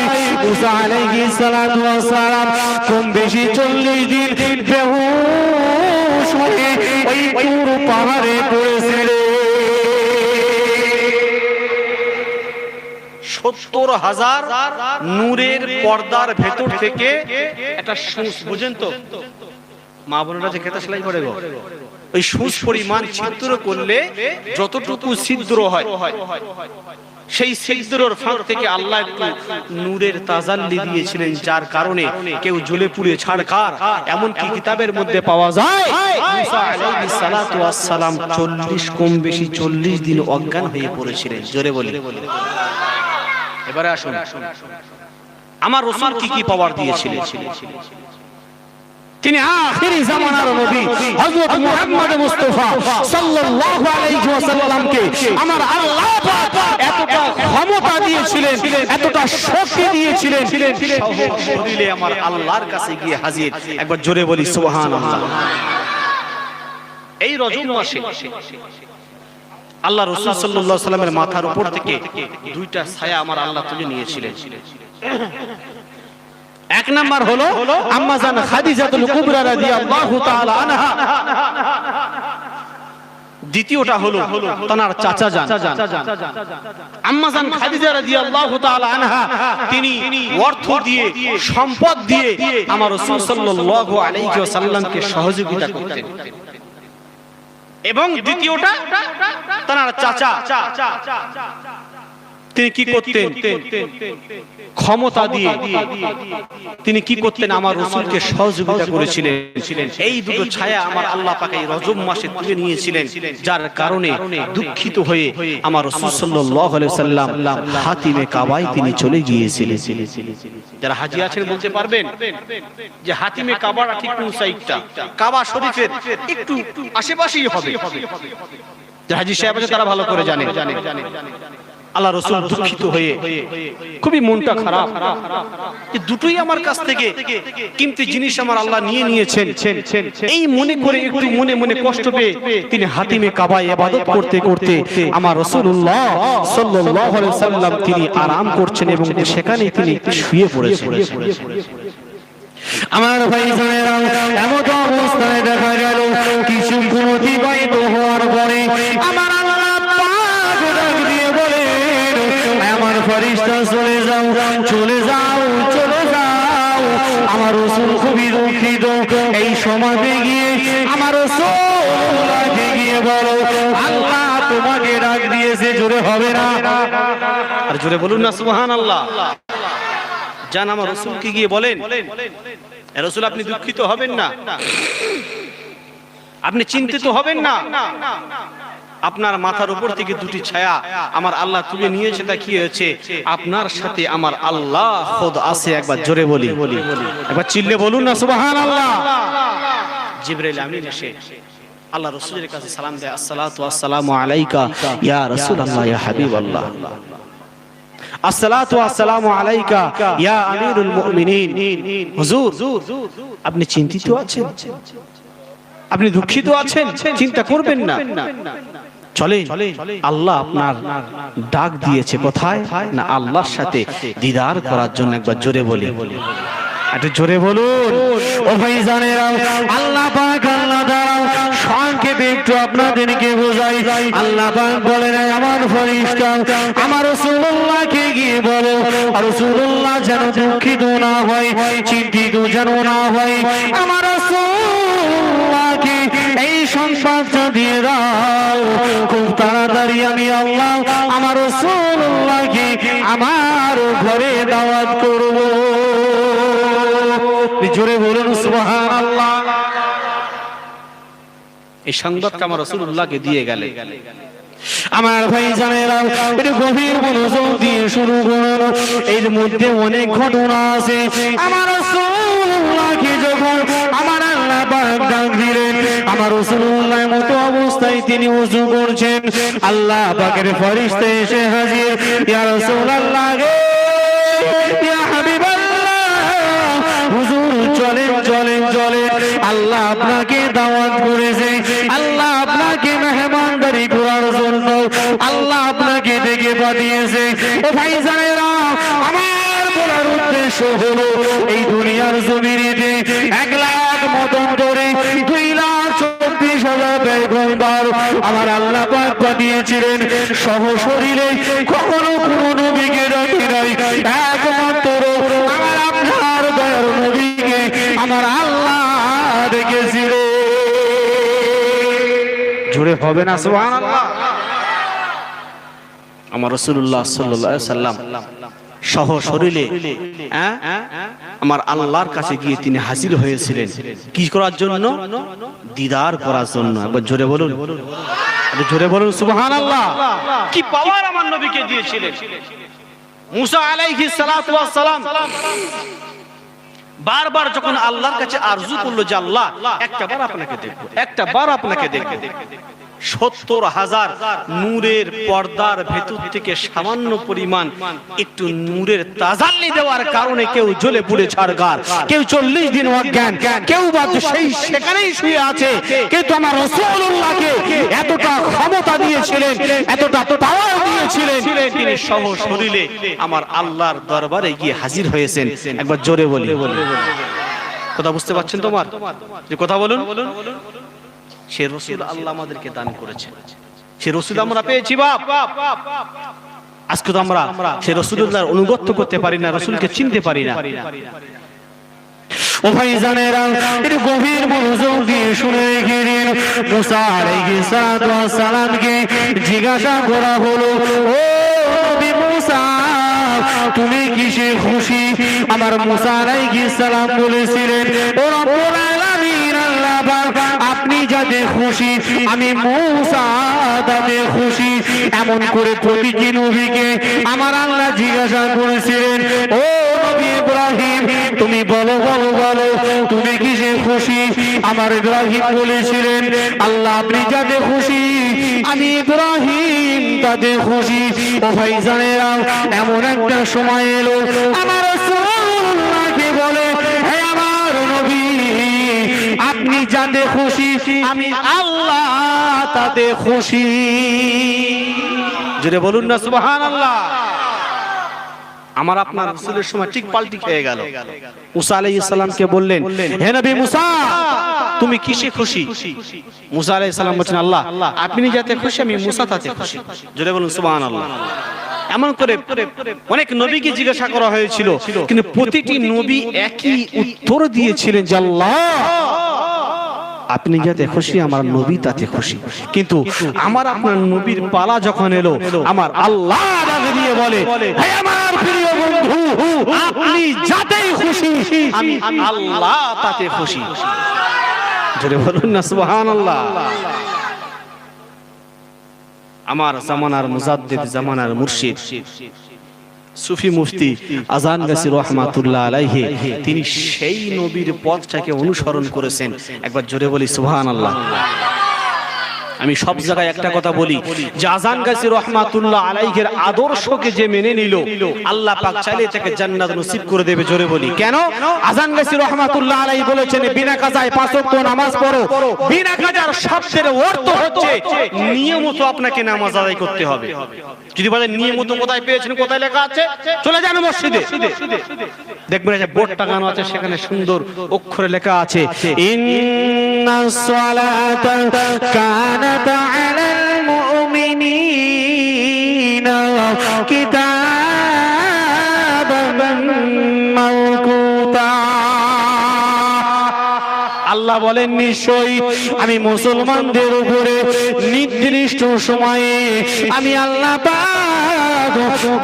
মুসা আলাইহিস সালাতু ওয়াস সালাম কম বেশি 40 দিন বেহুশ হয়ে ওই তুর পাহাড়ে পড়েছিলেন। 70,000 নূরের পর্দার ভেতর থেকে একটা সুস, বুঝেন তো মা বোনেরা যে কেতা সেলাই করে গো, ওই সুস পরিমাণ ছিদ্র করলে যতটুকু ছিদ্র হয় সেই ছিদ্রর ফাঁক থেকে আল্লাহ একটু নূরের তাজাল্লি দিয়েছিলেন, যার কারণে কেউ জ্বলে পুড়ে ছাড়খার। এমনকি কিতাবের মধ্যে পাওয়া যায় মুসা আলাইহিস সালাতু ওয়াস সালাম 40 কম বেশি 40 দিন অজ্ঞান হয়ে পড়েছিলেন। জোরে বলি। এবারে আসুন আমার রাসূল কি পাওয়ার দিয়েছিলেন। তিনি আখিরি জামানার নবী হযরত মুহাম্মদ মুস্তাফা সাল্লাল্লাহু আলাইহি ওয়াসাল্লামকে আমার আল্লাহ পাক এতটা ক্ষমতা দিয়েছিলেন, এতটা শক্তি দিয়েছিলেন, শরীরে আমার আল্লাহর কাছে গিয়ে হাজির। একবার জোরে বলি সুবহানাল্লাহ। এই রজব মাসে আল্লাহ রাসূল সাল্লাল্লাহু আলাইহি ওয়াসাল্লামের মাথার উপর থেকে দুইটা ছায়া আমার আল্লাহ তুলে নিয়েছিলেন। এক নাম্বার হলো আম্মা জান খাদিজাতুল কুবরা রাদিয়াল্লাহু তাআলা আনহা, দ্বিতীয়টা হলো তার চাচা জান আম্মা জান খাদিজা রাদিয়াল্লাহু তাআলা আনহা, তিনি অর্থ দিয়ে সম্পদ দিয়ে আমার রাসূল সাল্লাল্লাহু আলাইহি ওয়াসাল্লামকে সহযোগিতা করতেন। এবং দ্বিতীয়টা তার চাচা, তিনি কি করতেন? ক্ষমতা দিয়ে তিনি কি করতেন? আমার রাসূলকে সহযোগিতা করেছিলেন। এই দুটো ছায়া আমার আল্লাহ পাক এই রজব মাসে তুলে নিয়েছিলেন, যার কারণে দুঃখিত হয়ে আমার রাসূল সাল্লাল্লাহু আলাইহি ওয়াসাল্লাম হাতিমে কাবায় তিনি চলে গিয়েছিলেন। যারা হাজী আছেন বলতে পারবেন যে হাতিমে কাবাটা ঠিক কোন সাইডটা, কাবা শরীফের একটু আশেপাশেই হবে। যারা হাজী সাহেব আছে তারা ভালো করে জানেন। আল্লাহ রাসূল দুঃখিত হয়ে খুবই মনটা খারাপ, এই দুটোই আমার কাছ থেকে কিমতি জিনিস আমার আল্লাহ নিয়ে নিয়েছেন, এই মনে করে একটু মনে মনে কষ্ট পেয়ে তিনি হাতিমে কাবায় ইবাদত করতে করতে আমার রাসূলুল্লাহ সাল্লাল্লাহু আলাইহি সাল্লাম তিনি আরাম করছেন এবং সেখানে তিনি শুয়ে পড়েছেন। আমার ভাই জানেরা, এমন অবস্থায় দেখা গেল কিছু অতিবাহিত হওয়ার পরে আমার আল্লাহ পাক ডাক দিয়ে বলেন, আমার ফেরেশতা চলে যাও, চলে যাও, চলে যাও। আমার রাসূল খুবই দুঃখিত। এই সমাজে গিয়ে আমার রাসূলকে গিয়ে বলো, আল্লাহ তোমাকে ডাক দিয়েছে। জোরে হবে না? আর জোরে বলুন না সুবহানাল্লাহ। জান আমার রাসূলকে গিয়ে বলেন, রাসূল আপনি দুঃখিত হবেন না, আপনি চিন্তিত হবেন না, আপনার মাথার উপর থেকে দুটি ছায়া আমার আল্লাহ তুলে নিয়েছে, তা কি হয়েছে? আপনার সাথে আমার আল্লাহ খোদ আছে। একবার জোরে বলি, একবার চিল্লে বলুন না সুবহানাল্লাহ। জিবরাইল আমিন এসে আল্লাহ রাসূলের কাছে সালাম দেয়, আসসালাতু ওয়াসসালামু আলাইকা ইয়া রাসূলুল্লাহ ইয়া হাবিবাল্লাহ, আসসালাতু ওয়াসসালামু আলাইকা ইয়া আমিরুল মুমিনিন। হুজুর আপনি চিন্তিত আছেন, আপনি দুঃখিত আছেন, চিন্তা করবেন না, চলেন আল্লাহ আপনার ডাক দিয়েছে। কোথায়? না আল্লাহর সাথে দিদার করার জন্য। একবার জোরে বলি, একটু জোরে বলুন। ও ভাই জানেরা, আল্লাহ পাক আল্লাহ দ্বারা সংক্ষেপে একটু আপনাদেরকে বোঝাই। আল্লাহ পাক বলেন, আমার ফেরেশতা আমার রাসূলুল্লাহকে গিয়ে বলো, রাসূলুল্লাহ যেন দুঃখিত না হয়, চিন্তিত যেন না হয়। আমার রাসূলুল্লাহকে এই সংবাদটা দিয়ে দাও, খুব তাড়াতাড়ি আমি আল্লাহ আমার রাসূলুল্লাহকে আমার ঘরে দাওয়াত করব। জোরে বলুন সুবহানাল্লাহ। এই সংবাদটা আমার রাসূলুল্লাহকে দিয়ে গেলে আমার ভাই জানেরা, এটা গভীর মনোযোগ দিয়ে শুরু করুন। এর মধ্যে অনেক ঘটনা আছে। আমার রাসূলুল্লাহকে যখন আমার আল্লাহ পাক ডাক দিলেন, আমার রাসূলুল্লাহর মতো অবস্থায় তিনি ওযু করছেন, আল্লাহ পাকের ফেরেশতা এসে হাজির। ইয়া রাসূলুল্লাহ গে, ইয়া হাবিবাল্লাহ, হুজুর চলেন চলেন চলেন, আল্লাহ আপনাকে দাওয়াত করেছে, আল্লাহ আপনাকে মেহমানদারি করার জন্য আল্লাহ আপনাকে ডেকে পাঠিয়েছে। ও ভাই জানেরা, আমার বলার উদ্দেশ্য হলো এই দুনিয়ার জমিনেতে 1 লাখ মতান্তরে 2,34,000 পয়গম্বর আমার আল্লাহ পাক পাঠিয়েছিলেন সহশরীরে। কখনো কোনো নবীকে রাখি নাই, একমাত্র আমার আপনার দয়ার নবীকে আমার আল্লাহ ডেকেছিল। জোরে হবে না সুবহানাল্লাহ। আমার রাসূলুল্লাহ সাল্লাল্লাহু আলাইহি সাল্লাম সহ শরীরে আমার আল্লাহর কাছে গিয়ে তিনি হাজির হয়েছিলেন। কি করার জন্য? দিদার করার জন্য। একবার জোরে বলুন, একটু জোরে বলুন সুবহানাল্লাহ। কি পাওয়ার আমার নবীকে দিয়েছিলেন। মুসা আলাইহিস সালাতু ওয়াস সালাম বারবার যখন আল্লাহর কাছে আরজু করলো যে আল্লাহ একটা বার আপনাকে দেখবো, একটা বার আপনাকে দেখবো, 70,000 নূরের পর্দার ভেতর থেকে সামান্য পরিমাণ একটু নূরের তাজাল্লি দেওয়ার কারণে কেউ জ্বলে পুড়ে ছারগার, কেউ 40 দিন অজ্ঞান, কেউ বা সেই সেখানেই শুয়ে আছে। কিন্তু আমার রাসূলুল্লাহকে এতটা ক্ষমতা দিয়েছিলেন, এতটা পাওয়ার দিয়েছিলেন, তিনি সহ শরীরে আমার আল্লাহর দরবারে গিয়ে হাজির হয়েছেন। একবার জোরে বলি, কথা বুঝতে পারছেন তোমার? যে কথা বলুন। সে রাসূল আল্লাহ আমাদেরকে দান করেছেন, সে রাসূল আমরা পেয়েছি। বাপ আজকে তো আমরা সে রাসূলুল্লাহর অনুগত্য করতে পারি না, রাসূলকে চিনতে পারি না। ও ভাই জানেরা, এর গভীর মনোযোগ দিয়ে শুনে রেখে দিন। মুসা আলাইহিস সালামকে জিজ্ঞাসা করা হলো, ও নবী মুসা, তুমি কিসে খুশি? আমার মুসা আলাইহিস সালাম বলেছিলেন, ও রব্বুল আলামিন, আল্লাহ পাক আপনি যাতে খুশি, আমি মুসা তাতে খুশি। এমন করে প্রতিটি নবীকে আমার আল্লাহ জিজ্ঞাসা করেছিলেন, ও নবী ইব্রাহিম, তুমি বলো বলো বলো, তুমি কিসে খুশি? আমার ইব্রাহিম বলেছিলেন, আল্লাহ আপনি যাতে খুশি আমি ইব্রাহিম তাতে খুশি। ও ভাইজানেরা, এমন একটা সময় এলো আমার রাসূলুল্লাহকে বলে, হে আমার নবী, আপনি যাতে খুশি আমি আল্লাহ তাতে খুশি। জোরে বলুন না সুবহানাল্লাহ। আমার আপনার রাসূলের সময় ঠিক পাল্টি খেয়ে গেল। মুসা আলাইহিস সালামকে বললেন, হে নবী মুসা, তুমি কিসে খুশি? মুসা আলাইহিস সালাম বলেন, আল্লাহ আপনি যাতে খুশি আমি মুসা তাতে খুশি। জোরে বলুন সুবহানাল্লাহ। এমন করে অনেক নবীকে জিজ্ঞাসা করা হয়েছিল, কিন্তু প্রতিটি নবী একই উত্তর দিয়েছিলেন যে আল্লাহ আপনি যাতে খুশি আমার নবী তাতে খুশি। কিন্তু আমার আপনার নবীর পালা যখন এলো, আমার আল্লাহ ডাক দিয়ে বলে, হে আমার প্রিয় বন্ধু, আপনি যাতেই খুশি আমি আল্লাহ তাতে খুশি। জোরে বলুন না সুবহানাল্লাহ। আমার জামানার মুজাদ্দিদ, জামানার মুর্শিদ সুফি মুফতি আজান গাছি রহমাতুল্লাহ আলাইহি, তিনি সেই নবীর পথটাকে অনুসরণ করেছেন। একবার জোরে বলি সুবহানাল্লাহ। আমি সব জায়গায় একটা কথা বলি যে আজান গাছি রহমাতুল্লাহ আলাইহির আদর্শকে যে মেনে নিল, আল্লাহ পাক চাইলে তাকে জান্নাত নসিব করে দেবে। জোরে বলি কেন? আজান গাছি রহমাতুল্লাহ আলাইহি বলেছেন, বিনা কাজায় 5 ওয়াক্ত নামাজ পড়ো। বিনা কাজার শব্দের অর্থ হচ্ছে নিয়মিত আপনাকে নামাজ আদায় করতে হবে। যদি বলেন নিয়মিত কোথায় পেয়েছেন, কোথায় লেখা আছে, চলে যান মসজিদে, দেখবেন যে বোর্ড টাঙানো আছে, সেখানে সুন্দর অক্ষরে লেখা আছে, ইন্নাস সালাতা কানাত আলাল মুমিনিনা কিতাবান মাওকুতা। আল্লাহ বলেন, নিশ্চয়ই আমি মুসলমানদের উপরে নির্দিষ্ট সময়ে আমি আল্লাহ পাক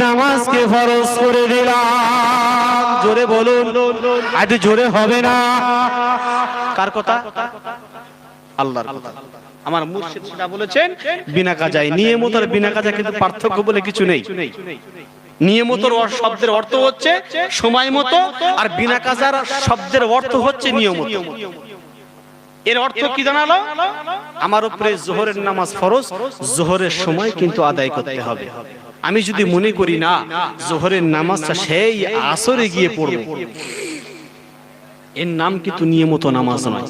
নামাজকে ফরজ করে দিলাম। জোরে বলুন, আজ জোরে হবে না। কার কথা? আল্লাহর কথা। আমার মুর্শিদ সেটা বলেছেন, বিনা কাজায়। নিয়মত আর বিনা কাজায় কিন্তু পার্থক্য বলে কিছু নেই। নিয়মত শব্দের অর্থ হচ্ছে সময় মতো, আর বিনা কাজার শব্দের অর্থ হচ্ছে নিয়মত। এর অর্থ কি জানালো? আমার উপরে যোহরের নামাজ ফরজ, যোহরের সময় কিন্তু আদায় করতে হবে। আমি যদি মনে করি না যোহরের নামাজটা সেই আসরে গিয়ে পড়ব, এর নাম কিন্তু নিয়মিত নামাজ নয়।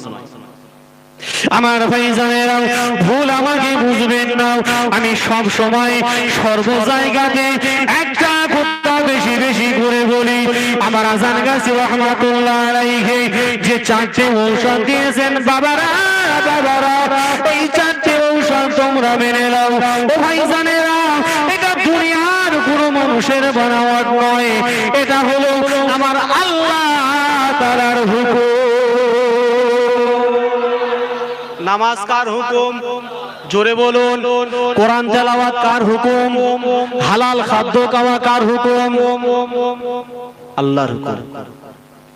আমার ভাইজানেরা, ভুল আমাকে বুঝবেন না। আমি সব সময় সর্ব জায়গাতে একটা কথা বেশি বেশি করে বলি, আমার আজান গাছি রহমাতুল্লাহ আলাইহি যে 4টে ঔষধ দিয়েছেন বাবারা, এই 4টে ঔষধ তোমরা মেনে নাও। ও ভাইজানেরা, এটা দুনিয়ার কোনো মানুষের বানাওয়াত নয়, এটা হলো আমার আল্লাহ তাআলার হুকুম। নামাজ কার হুকুম? জোরে বলুন। কোরআন তেলাওয়াত কার হুকুম? হালাল খাদ্য খাওয়া কার হুকুম? আল্লাহর হুকুম।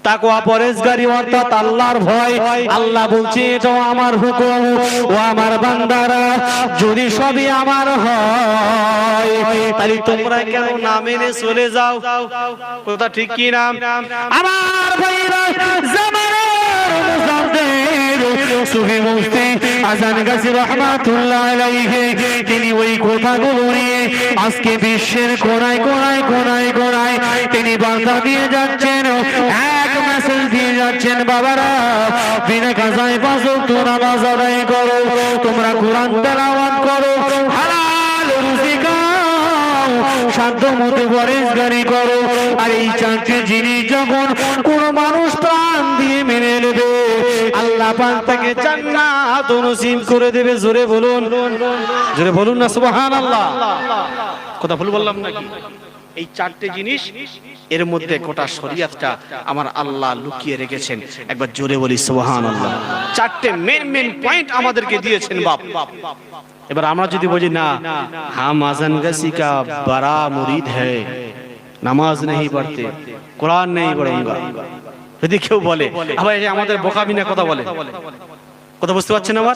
তাকওয়া পরেজগারি অর্থাৎ আল্লাহর ভয়, আল্লাহ বলছে এটাও আমার হুকুম। ও আমার বান্দারা, যদি সবই আমার হয় তাহলে তোমরা কেন না মেনে চলে যাও? কথা ঠিক কি না? আমার ভাইরা, সুফি মুফতি আজান গাছি রহমাতুল্লাহ আলাইহি, তিনি ওই কথাগুলো নিয়ে আজকে বিশ্বের কোনায় কোনায় কোনায় কোনায় তিনি বার্তা দিয়ে যাচ্ছেন, এক মেসেজ দিয়ে যাচ্ছেন, বাবারা বিনা কাজায় 5 ওয়াক্ত নামাজ আদায় করো, তোমরা কোরআন তেলাওয়াত করো, হালাল রুজি খাও, সাধ্য মতো পরেজগারি করো। আর এই 4টে জিনিস যখন কোন মানুষ প্রাণ দিয়ে মেনে নেবে, আল্লাহ পাক তাকে জান্নাত নসিব করে দেবে। জোরে বলুন, জোরে বলুন না সুবহানাল্লাহ। কথা ভুল বললাম নাকি? এই 4টে জিনিস, এর মধ্যে গোটা শরীয়তটা আমার আল্লাহ লুকিয়ে রেখেছেন। একবার জোরে বলি সুবহানাল্লাহ। 4টে মেন পয়েন্ট আমাদেরকে দিয়েছেন বাপ। এবার আমরা যদি বলি না, হাম আজান গাছি কা বড়া মুরিদ হ্যায়, নামাজ नहीं पढ़ते, कुरान नहीं पढ़ूंगा, যদি কেউ বলে, আবার আমাদের বোকামিনা কথা বলে, কথা বুঝতে পারছেন আমার?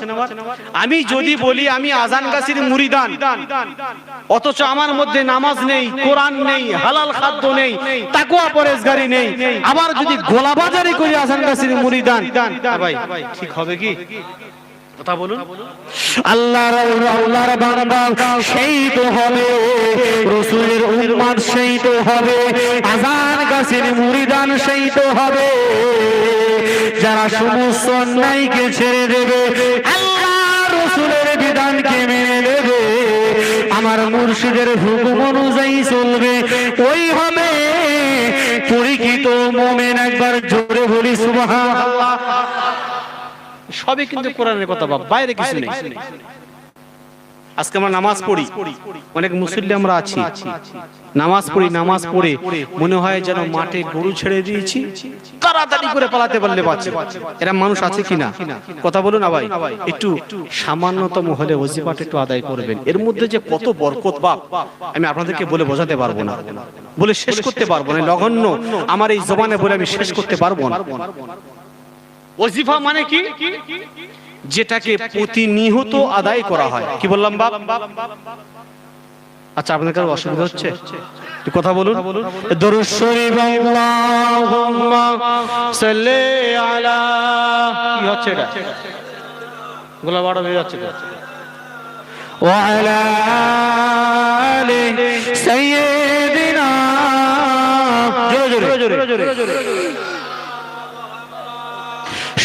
আমি যদি বলি আমি আজান গাছির মুরিদান, অথচ আমার মধ্যে নামাজ নেই, কোরআন নেই, হালাল খাদ্য নেই, তাকওয়া পরেজগারি নেই, আবার যদি গোলাবাজারি করি আজান গাছির মুরিদান, ভাই ঠিক হবে কি? কথা বলুন। আল্লাহর বান্দা সেই তো হবে, রাসূলের উম্মত সেই তো হবে, আযান গাছের মুরিদান সেই তো হবে, যারা সমস্ত অন্যায়কে ছেড়ে দেবে, আল্লাহ রাসূলের বিধানকে মেনে নেবে, আমার মুর্শিদের হুকুম অনুযায়ী চলবে, ওই হবে পরিচিত মুমিন। একবার জোরে বলি সুবহানাল্লাহ। সবই কিন্তু কোরআনের কথা বাবা, বাইরে কিছু নেই। আজকে আমরা নামাজ পড়ি, অনেক মুসল্লি আমরা আছি, নামাজ পড়ে মনে হয় যেন মাঠে গরু ছেড়ে দিয়েছি, তাড়াতাড়ি করে পালাতে পারলে বাঁচে। এরা মানুষ আছে কিনা কথা বলুন না ভাই। একটু সামান্যতম হলে ওজিফাটা একটু আদায় করবেন, এর মধ্যে যে কত বরকত বাপ আমি আপনাদেরকে বলে বোঝাতে পারবো না, বলে শেষ করতে পারবো না, নগণ্য আমার এই জবানে বলে আমি শেষ করতে পারবো না। ওজিফা মানে কি? যেটাকে প্রতিনিয়ত আদায় করা হয়। কি বললাম বাপ? আচ্ছা আপনাদের কারো অসুবিধা হচ্ছে? কথা বলুন। দরুদ শরীফ আল্লাহুম্মা সাল্লি আলা, কি হচ্ছে এটা? গোলা বড় হয়ে যাচ্ছে তো। ওয়া আলা আলি সাইয়্যিদিনা, জোরে জোরে।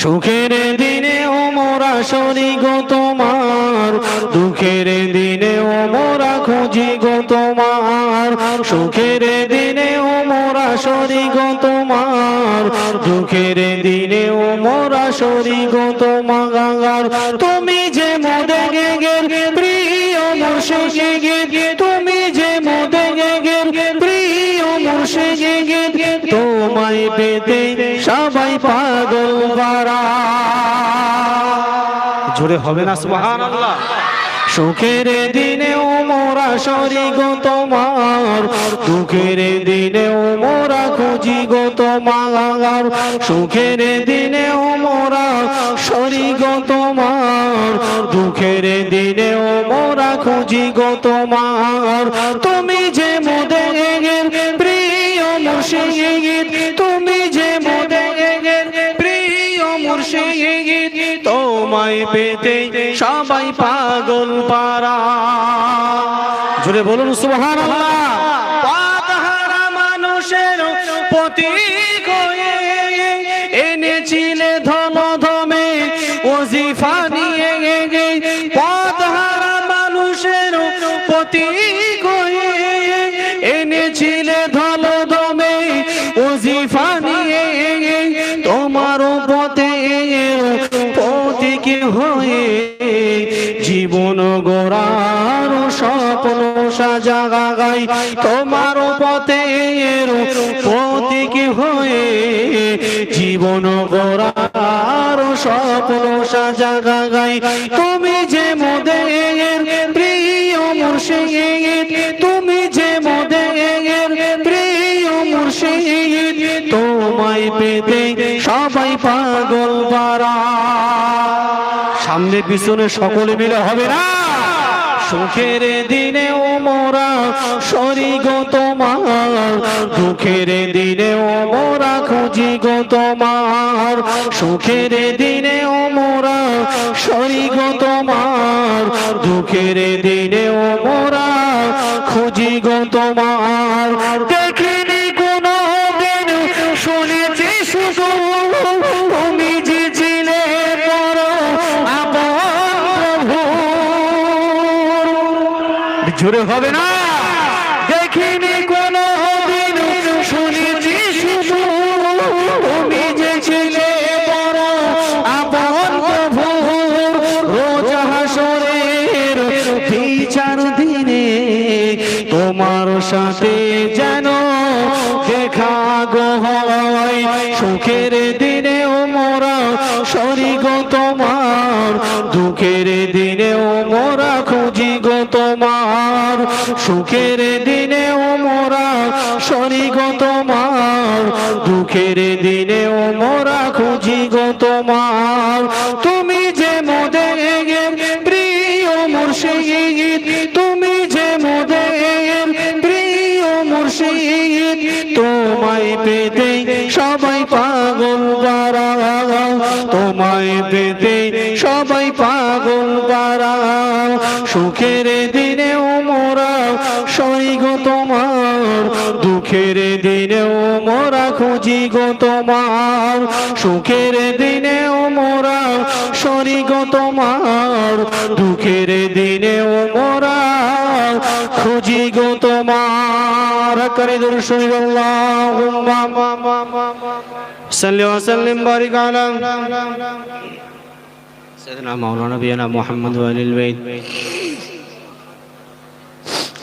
সুখের দিনে ও মোরা শরী গো তোমার, দুঃখের দিনে ও মোরা খুঁজি গো তোমার, সুখের দিনে ও মোরা শরী গো তোমার, দুঃখের দিনে ও মোরা শরী গো তোমার, তুমি যে মোদের প্রিয় মুর্শিদ, তুমি যে মোদের প্রিয় মুর্শিদ, তোমায় পেতে সবাই পাগল বারা। জোরে হবে না সুবহানাল্লাহ। সুখের দিনে ও মোরা শরী গো তোমার, দুঃখের দিনে ও মোরা খুঁজি গো তোমার, সুখের দিনে ও মোরা শরী গো তোমার, দুঃখের দিনে ও মোরা খুঁজি গো তোমার, তুমি যে মোদের প্রিয় মুর্শিদ, তুমি যে মোদের প্রিয় মুর্শিদ, তোমায় পেতে সবাই পাগল পারা। জোরে বলুন সুবহানাল্লাহ। পাতহারা মানুষের প্রতীক হয়ে এনেছিলে ধন ধমে ওজিফা নিয়ে, পাতহারা মানুষের প্রতীক হয়ে এনেছিলে ধন ধমে ওজিফা নিয়ে, তোমার পথে প্রতীক হয়ে জীবন গড়ার স্বপ্ন সাজাগাই, তোমার পথে প্রতীক হয়ে জীবন গড়ার স্বপ্ন সাজাগাই, তুমি যে মোদের প্রিয় মুর্শিদ, তুমি যে মোদের প্রিয় মুর্শিদ, তোমায় পেতে সবাই পাগল বারা। সামনে পিছনে সকলে মিলে হবে না। সুখের দিনে ও মোরা শরী গো তোমার, দুঃখের দিনে ও মোরা খুঁজি গো তোমার, সুখের দিনে ও মোরা শরী গো তোমার, দুঃখের দিনে ও মোরা খুঁজি গো তোমার, দেখিনি কোনো দিন শুনেছি শুধু তুমি যে ছিলে বড় আপন প্রভু। জোরে হবে না। দেখিনি কোনো দিন শুনেছি শুধু তুমি যে ছিলে বড় আপন প্রভু, রোজ হাসরের বিচার দিনে তোমার সাথে যেন দেখা গো হয়, সুখের দিনে ও মোরা শরী গো তোমার, দুঃখের দিনে ও মোরা খুঁজি গো তোমার, সুখের দিনে ও মোরা শরী গো তোমার, দুঃখের দিনে ও মোরা খুঁজি গো তোমার, তুমি যে মোদের প্রিয় মুর্শিদ, তুমি যে মোদের প্রিয় মুর্শিদ, তোমায় পেতে সবাই পাগল বারা, তোমায় পেতে সবাই পাগল পারা, সুখের দিনেও মোরা সই গো তোমার, দুঃখের দিনেও মোরা খুঁজি গো তোমার, সুখের দিনেও মোরা সই গো তোমার, দুঃখের দিনেও মোরা খুঁজি গো তোমার। করে দরুদ আল্লাহুম্মা সাল্লি ওয়া সাল্লিম বারিক আলা সাইয়্যিদিনা মাওলানা নবিয়ানা মুহাম্মদ ওয়া আলিল বাইত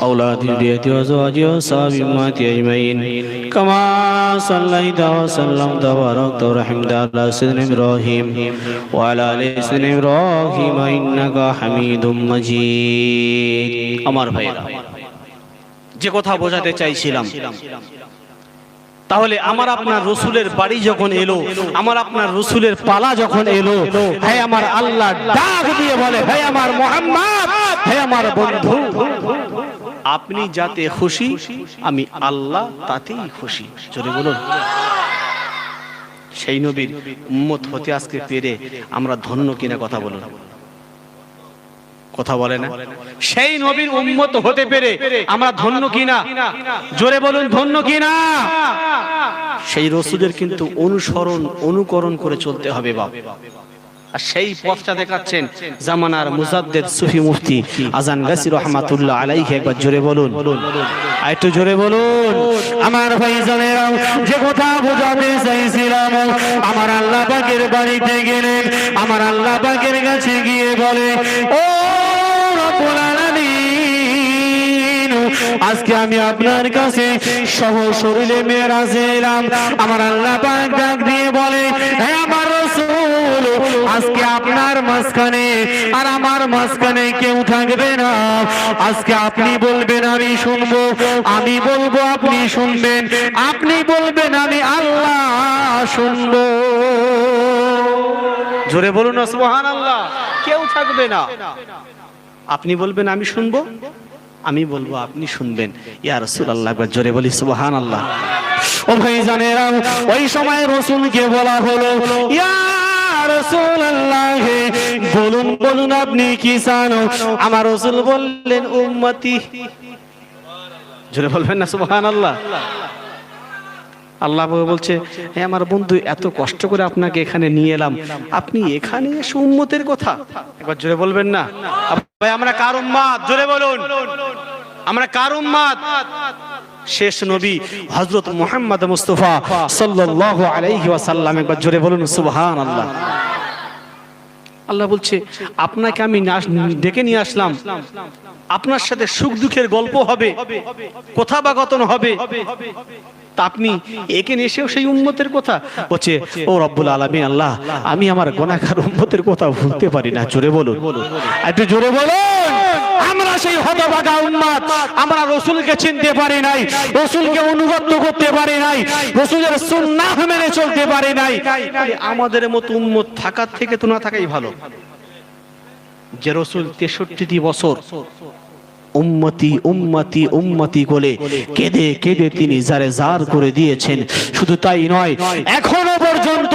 أولاد البيت وأزواجه وصحبه أمته أجمعين كما صليت وسلمت وباركت ورحمت على سيدنا إبراهيم وعلى آل سيدنا إبراهيم إنك حميد مجيد। আমার ভাইরা, যে কথা বোঝাতে চাইছিলাম, তাহলে আমার আপনার রসুলের বাড়ি যখন এলো, আমার আপনার রসুলের পালা যখন এলো, হে আমার আল্লাহ ডাক দিয়ে বলে, হে আমার মুহাম্মদ, হে আমার বন্ধু, আপনি যাতে খুশি আমি আল্লাহ তাতেই খুশি। জোরে বলুন। সেই নবীর উম্মত হতে আজকে পেরে আমরা ধন্য কিনা কথা বলুন, কথা বলে না? সেই নবীর উম্মত হতে পেরে আমরা ধন্য কিনা? জোরে বলুন, ধন্য কিনা? সেই রসুলের কিন্তু অনুসরণ অনুকরণ করে চলতে হবে বাপ। আর সেই পথটা দেখাচ্ছেন জামানার মুজাদ্দিদ সুফি মুফতি আজান গাছি রহমাতুল্লাহ আলাইহি। একবার জোরে বলুন, আর একটু জোরে বলুন। আমার ভাইজানেরা, যে কথা বোঝাতে চাইছিলাম, আমার আল্লাহ পাকের বাড়িতে গেলেন, আমার আল্লাহ পাকের কাছে গিয়ে বলে, ও রব্বুল আলামিন, আজকে আমি আপনার কাছে সহ শরীরে মেরাজে এলাম। আমার আল্লাহ পাক ডাক দিয়ে বলে, হে আমার রাসূল, আজকে আপনার মাঝখানে আর আমার মাঝখানে কেউ থাকবে না। আজকে আপনি বলবেন আমি শুনবো, আমি বলবো আপনি শুনবেন, আপনি বলবেন আমি আল্লাহ শুনবো। জোরে বলুন না সুবহানাল্লাহ। কেউ থাকবে না, আপনি বলবেন আমি শুনবো, আমি বলবো আপনি শুনবেন। ইয়া রাসূলুল্লাহ, একবার জোরে বলি সুবহানাল্লাহ। ও ভাইজানেরা, ওই সময় রাসূলকে বলা হলো, ইয়া রাসূলুল্লাহ, বলুন বলুন আপনি কি চান? আমার রাসূল বললেন উম্মতি। জোরে বলবেন না সুবহানাল্লাহ। আল্লাহ বলছে, হে আমার বন্ধু, এত কষ্ট করে আপনাকে এখানে নিয়ে এলাম, আপনি এখানে এসে উম্মতের কথা। একবার জোরে বলবেন না? ভাই আমরা কার উম্মত? জোরে বলুন, আমরা কার উম্মত? শেষ নবী হযরত মুহাম্মদ মুস্তাফা সাল্লাল্লাহু আলাইহি ওয়াসাল্লাম। একবার জোরে বলুন সুবহানাল্লাহ। আল্লাহ বলছে, আপনাকে আমি ডেকে নিয়ে আসলাম, আপনার সাথে সুখ দুঃখের গল্প হবে, কথাবাকথন হবে, তা আপনি এখানে এসেও সেই উম্মতের কথা বলছে। ও রব্বুল আলামিন, আল্লাহ, আমি আমার গুনাহগার উম্মতের কথা ভুলতে পারি না। জোরে বলুন, একটু জোরে বলুন। আমরা সেই হতভাগা উম্মত, আমরা রাসূলকে চিনতে পারি নাই, রাসূলকে অনুগত করতে পারি নাই, রাসূলের সুন্নাহ মেনে চলতে পারি নাই। আমাদের মতো উম্মত থাকার থেকে তো না থাকাই ভালো। যে রাসূল 63 বছর উম্মতি উম্মতি উম্মতি বলে কেঁদে কেঁদে তিনি জারে জার করে দিয়েছেন। শুধু তাই নয়, এখনো পর্যন্ত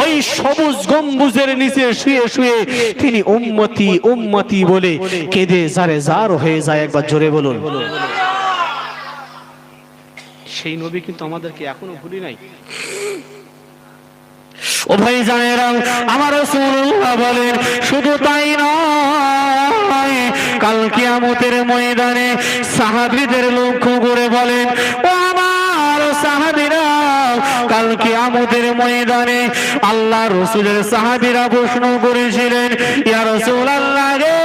ওই সবুজ গম্বুজের নিচে শুয়ে শুয়ে তিনি উম্মতি উম্মতি বলে কেঁদে জারে জার হয়ে যায়। একবার জোরে বলুন। সেই নবী কিন্তু আমাদেরকে এখনো ভুলি নাই। ও ভাই জানেরা, আমার রাসূলুল্লাহ বলেন, শুধু তাই নয়, কাল কিয়ামতের ময়দানে সাহাবীদের লক্ষ্য করে বলেন, ও আমার সাহাবীরা, কাল কিয়ামতের ময়দানে আল্লাহ রাসূলের সাহাবীরা প্রশ্ন করেছিলেন, ইয়া রাসূলুল্লাহ রে,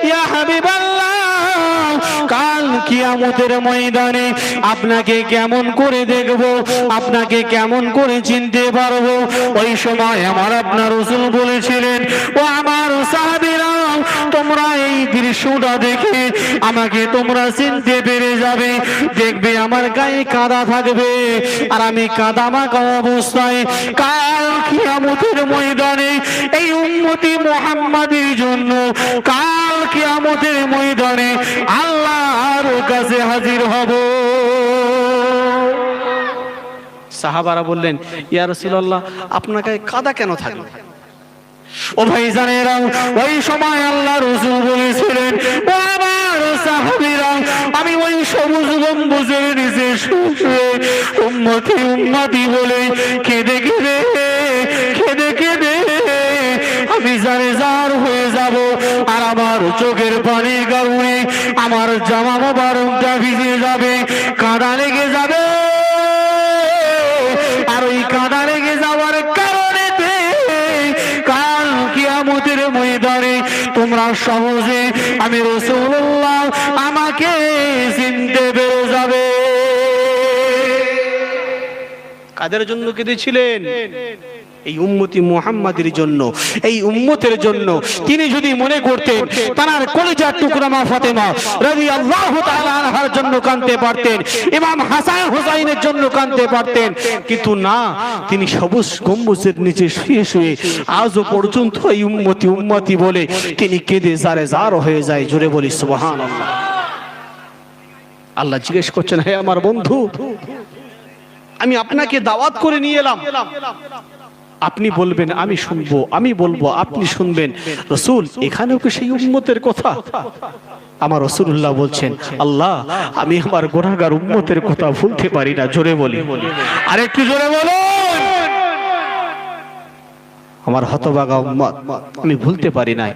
ইয়া হাবিবাল্লাহ, কাল কিয়ামতের ময়দানে আপনাকে কেমন করে দেখব, আপনাকে কেমন করে চিনতে পারবো? ওই সময় আমার আপনার রাসূল বলেছিলেন, ও আমার সাহাবীরা, তোমরা এই দৃশ্যটা দেখে আমাকে তোমরা চিনতে পেরে যাবে। দেখবে আমার গায়ে কাদা থাকবে, আর আমি কাদা মাখা অবস্থায় কাল কিয়ামতের ময়দানে এই উম্মতি মুহাম্মাদের জন্য কাল কিয়ামতের ময়দানে আল্লাহর কাছে হাজির হব। সাহাবারা বললেন, ইয়া রাসূলুল্লাহ, আপনার গায়ে কাদা কেন থাকবে? ও ভাইজানেরা, ওই সময় আল্লাহ রাসূল বলেছিলেন, ও আমার সাহাবীরা, আমি ওই সবুজ গম্বুজের নিচে শুয়ে উম্মতি উম্মতি বলে কেঁদে কেঁদে কেঁদে কেঁদে আমি জারে জার হয়ে যাব। আর আমার চোখের পানির কারণে আমার জামা মোবারকটা ভিজে যাবে, কাঁদা লেগে যাবে। আর ওই কাঁদা লেগে যাওয়ার কারণে কাল কিয়ামতের ময়দানে তোমরা সহজে আমি রাসূলুল্লাহ আমাকে চিনতে পেরে যাবে। কাদের জন্য কেঁদেছিলেন? এই উম্মতি মুহাম্মাদের জন্য, এই উম্মতের জন্য। তিনি যদি মনে করতেন তার কলিজার টুকরা মা ফাতেমা রাদিয়াল্লাহু তাআলা আনহার জন্য কাঁদতে পারতেন, ইমাম হাসান হুসাইনের জন্য কাঁদতে পারতেন, কিন্তু না, তিনি সবুজ গম্বুজের নিচে শুয়ে শুয়ে আজও পর্যন্ত এই উম্মতি উম্মতি বলে তিনি কেঁদে জারে জার হয়ে যায়। জোরে বলি সুবহানাল্লাহ। আল্লাহ জিজ্ঞেস করছেন, হে আমার বন্ধু, আমি আপনাকে দাওয়াত করে নিয়ে এলাম, আপনি বলবেন আমি শুনবো, আমি বলবো আপনি শুনবেন। রাসূল, এখানেও কি সেই উম্মতের কথা? আমার রাসূলুল্লাহ বলছেন, আল্লাহ, আমি আমার গুনাহগার উম্মতের কথা ভুলতে পারি না। জোরে বলি, আরেকটু জোরে বলো। আমার হতভাগা উম্মত আমি ভুলতে পারি না।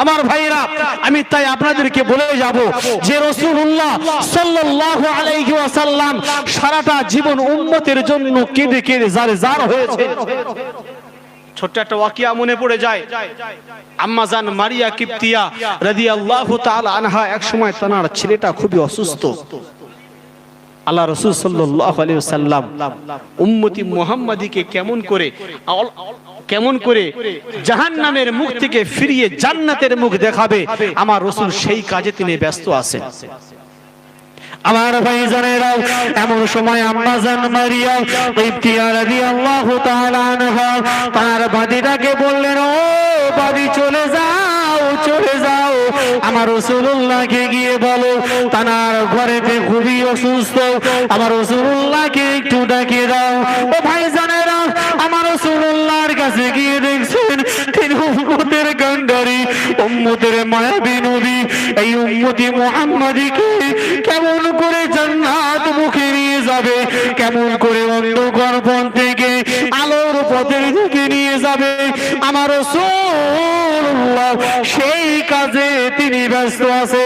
আমার ভাইরা, আমি তাই আপনাদেরকে বলে যাব যে রাসূলুল্লাহ সাল্লাল্লাহু আলাইহি ওয়াসাল্লাম সারাটা জীবন উম্মতের জন্য কেঁদে কেঁদে জারে জার হয়েছে। ছোট্ট একটা ওয়াকিয়া মনে পড়ে যায়। আম্মা জান মারিয়া কিপ্তিয়া রাদিয়াল্লাহু তাআলা আনহা এক সময় তার ছেলেটা খুবই অসুস্থ। আল্লাহ রাসূল সাল্লাল্লাহু আলাইহি ওয়াসাল্লাম উম্মতি মুহাম্মাদিকে কেমন করে জাহান্নামের মুখ থেকে ফিরিয়ে জান্নাতের মুখ দেখাবে, আমার রাসূল সেই কাজে তিনি ব্যস্ত আছেন। আমার ভাইজানেরা, এমন সময় আম্মা জান মারিয়া কিপ্তিয়া রাদিয়াল্লাহু তাআলা আনহা তার বাদীটাকে বললেন, ও বাদী, চলে যাও, চলে যাও, আমার রাসূলুল্লাহকে গিয়ে বলো তার ঘরেতে খুবই অসুস্থ, আমার রাসূলুল্লাহকে একটু ডাকিয়ে দাও। ও ভাইজানেরা, আমার রাসূলুল্লাহর কাছে গিয়ে দেখছেন তিনি উম্মতের কান্ডারি, উম্মতের মায়াবী নবী, এই উম্মতি মুহাম্মাদিকে কেমন করে জান্নাত মুখে নিয়ে যাবে, কেমন করে অন্ধকার পথ থেকে আলোর পথের দিকে নিয়ে যাবে, আমার রাসূলুল্লাহ সেই কাজে তিনি ব্যস্ত আছে।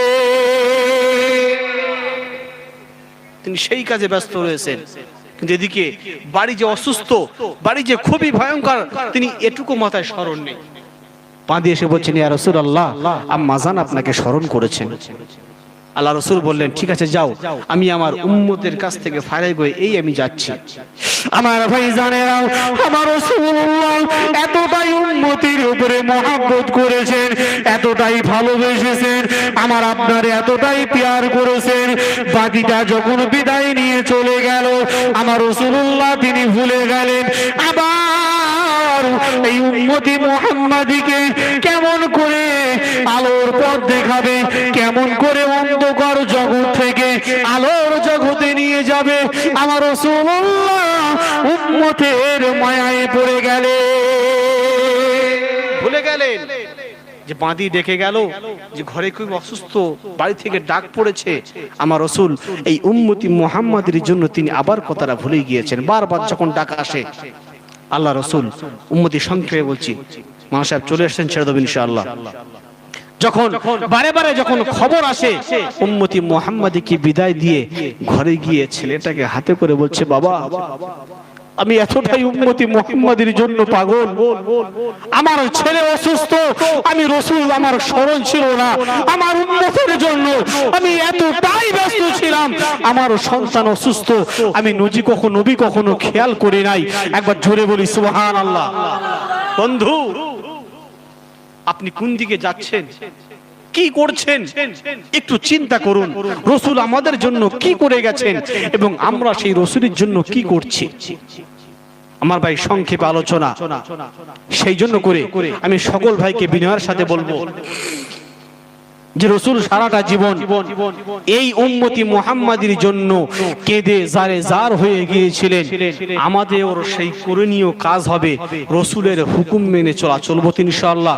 তিনি সেই কাজে ব্যস্ত রয়েছেন, কিন্তু এদিকে বাড়ি যে অসুস্থ, বাড়ি যে খুবই ভয়ঙ্কর, তিনি এটুকু মাথায় স্মরণ নেই। পা দিয়ে এসে বলছেন, ইয়া রাসূলুল্লাহ, আম্মা জান আপনাকে স্মরণ করেছেন। আল্লাহ রাসূল বললেন, ঠিক আছে যাও, আমি আমার উম্মতের কাছ থেকে ফারাগ হয়ে এই আমি যাচ্ছি। আমার ভাইজানেরা, আমার রাসূলুল্লাহ এতটাই উম্মতির উপরে মহব্বত করেছেন, এতটাই ভালোবেসেছেন, আমার আপনারে এতটাই প্যার করেছেন, বাদীটা যখন বিদায় নিয়ে চলে গেল, আমার রাসূলুল্লাহ তিনি ভুলে গেলেন আবার এই উম্মতি মুহাম্মাদিকে কেমন করে আলোর পথ দেখাবে, কেমন করে অন্ধকার জগৎ থেকে আলোর জগতে নিয়ে যাবে। আমার রাসূলুল্লাহ উম্মতের মায়ায় পড়ে ভুলে গেলেন যে বাঁধি ডেকে গেল যে ঘরে খুব অসুস্থ, বাড়ি থেকে ডাক পড়েছে। আমার রাসূল এই উম্মতি মুহাম্মাদের জন্য তিনি আবার কথাটা ভুলে গিয়েছেন। বারবার যখন ডাক আসে, আল্লাহ রাসূল উম্মতি সংক্ষেপে বলছি, মা সাহেব চলে আসছেন, ছেড়ে দেবেন ইনশাআল্লাহ। যখন বারে বারে যখন খবর আসে, উম্মতি মুহাম্মাদিকে বিদায় দিয়ে ঘরে গিয়ে ছেলেটাকে হাতে করে বলছে, বাবা, আমি এতটাই উম্মতি মুহাম্মাদের জন্য পাগল, আমার ছেলে অসুস্থ, আমি রাসূল আমার স্মরণ ছিল না, আমার উম্মতের জন্য আমি এতটাই ব্যস্ত ছিলাম, আমার সন্তান অসুস্থ, আমি নবী কখনো খেয়াল করি নাই। একবার জোরে বলি সুবহানাল্লাহ। বন্ধু, আপনি কোন দিকে যাচ্ছেন, কি করছেন, একটু চিন্তা করুন। রাসূল আমাদের জন্য কি করে গেছেন এবং আমরা সেই রাসূলের জন্য কি করছি। আমার ভাই সংক্ষেপে আলোচনা, সেই জন্য করে আমি সকল ভাইকে বিনয়ের সাথে বলবো, যে রসুল সারাটা জীবন এই উম্মতি মুহাম্মাদের জন্য কেঁদে জারে জার হয়ে গিয়েছিলেন, আমাদের ওর সেই করণীয় কাজ হবে রসুলের হুকুম মেনে চলা। চলবো তো ইনশাআল্লাহ?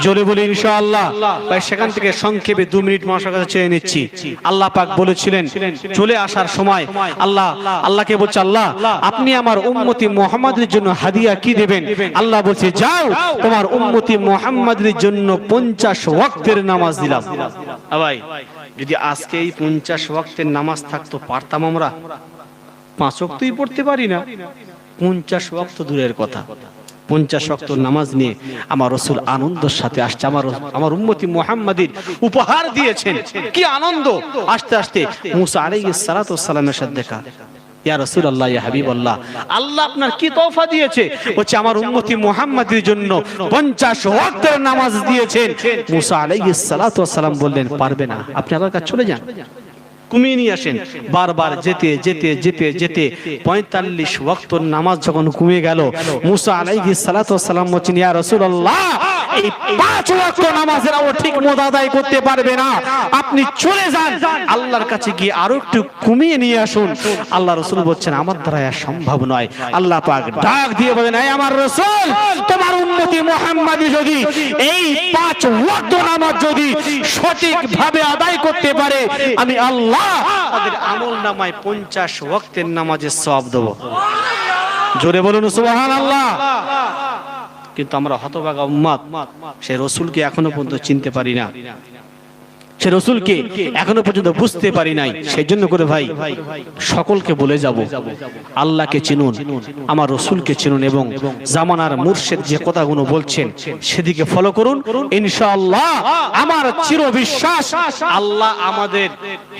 জোরে বলি ইনশাআল্লাহ। ভাই সেখান থেকে সংক্ষেপে 2 মিনিট মাসের কাছে চেয়ে নিচ্ছি। আল্লাহ পাক বলেছিলেন চলে আসার সময় আল্লাহকে বলছে, আল্লাহ আপনি আমার উম্মতি মুহাম্মাদের জন্য হাদিয়া কি দেবেন? আল্লাহ বলছে, যাও তোমার উম্মতি মুহাম্মাদের জন্য 50 ওয়াক্তের নামাজ দিলাম। ভাই যদি আজকে এই 50 ওয়াক্তের নামাজ থাকতো পারতাম আমরা? 5 ওয়াক্তই পড়তে পারি না, 50 ওয়াক্ত দূরের কথা। 50 ওয়াক্ত নামাজ নিয়ে আমার রাসূল আনন্দের সাথে আসছে, আমার উম্মতি মুহাম্মাদের উপহার দিয়েছেন। কি আনন্দ! আস্তে আস্তে মুসা আলাইহিস সালাতু ওয়াস সালামের সাথে দেখা। ইয়া রাসূলুল্লাহ, ইয়া হাবিবাল্লাহ, আল্লাহ আপনার কি তোফা দিয়েছে? হচ্ছে আমার উম্মতি মুহাম্মাদের জন্য 50 ওয়াক্তের নামাজ দিয়েছেন। মুসা আলাইহিস সালাতু ওয়াস সালাম বললেন, পারবে না, আপনি আল্লাহর কাছে চলে যান, কমিয়ে নিয়ে আসেন। বারবার যেতে যেতে যেতে যেতে 45 ওয়াক্ত নামাজ যখন কমে গেল, মুসা আলাইহিস সালাতু ওয়াস সালাম বলছেন, ইয়া রাসূলুল্লাহ, এই 5 ওয়াক্ত নামাজের ও ঠিক মত আদায় করতে পারবে না, আপনি চলে যান, আল্লাহর কাছে গিয়ে আরো একটু কমিয়ে নিয়ে আসুন। আল্লাহ রাসূল বলছেন, আমার দ্বারা সম্ভব নয়। আল্লাহ পাক ডাক দিয়ে বলেন, এই আমার রাসূল, তোমার উম্মতি মুহাম্মাদি যদি এই 5 ওয়াক্ত নামাজ যদি সঠিকভাবে আদায় করতে পারে, আমি আল্লাহ তাদের আমলনামায় 50 ওয়াক্তের নামাজের সওয়াব দেব। জোরে বলুন সুবহানাল্লাহ। কিন্তু আমরা হতভাগা উম্মত, সেই রাসূলকে এখনো পর্যন্ত চিনতে পারি না, সে রাসূলকে এখনো পর্যন্ত বুঝতে পারি নাই। সেই জন্য করে ভাই সকলকে বলে যাব, আল্লাহকে চিনুন, আমার রাসূলকে চিনুন, এবং জামানার মুর্শিদ যে কথাগুলো বলছেন সেদিকে ফলো করুন। ইনশাআল্লাহ আমার চির বিশ্বাস আল্লাহ আমাদের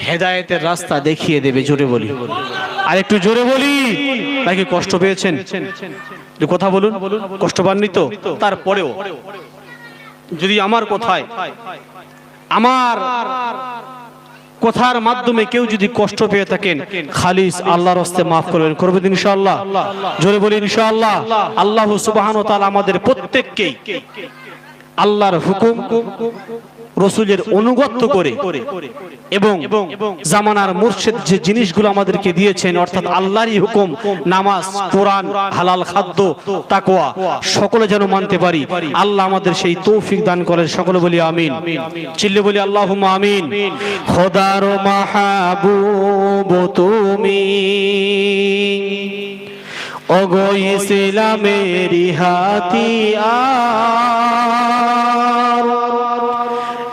হেদায়েতের রাস্তা দেখিয়ে দেবে। জোরে বলি, আর একটু জোরে বলি। নাকি কষ্ট পেয়েছেন? একটু কথা বলুন। কষ্ট পাননি তো? তারপরেও যদি আমার কথার মাধ্যমে কেউ যদি কষ্ট পেয়ে থাকেন, খালিস আল্লাহর রাস্তায় মাফ করবেন, করবেন ইনশাআল্লাহ? জোরে বলি ইনশাআল্লাহ। আল্লাহ সুবহানাহু ওয়া তাআলা আমাদের প্রত্যেককে আল্লাহর হুকুম রাসূলের অনুগত্য করে এবং জামানার মুর্শিদ যে জিনিসগুলো আমাদেরকে দিয়েছেন, অর্থাৎ আল্লাহরই হুকুম, নামাজ, কোরআন, হালাল খাদ্য, তাকওয়া, সকলে যেন মানতে পারি। আল্লাহ আমাদের সেই তৌফিক দান করেন। সকলে বলি আমিন। চিল্লে বলি আল্লাহুম্মা আমিন। খোদার মাহবুব তুমি, ওগো ইসলামেরি হাতিয়ার,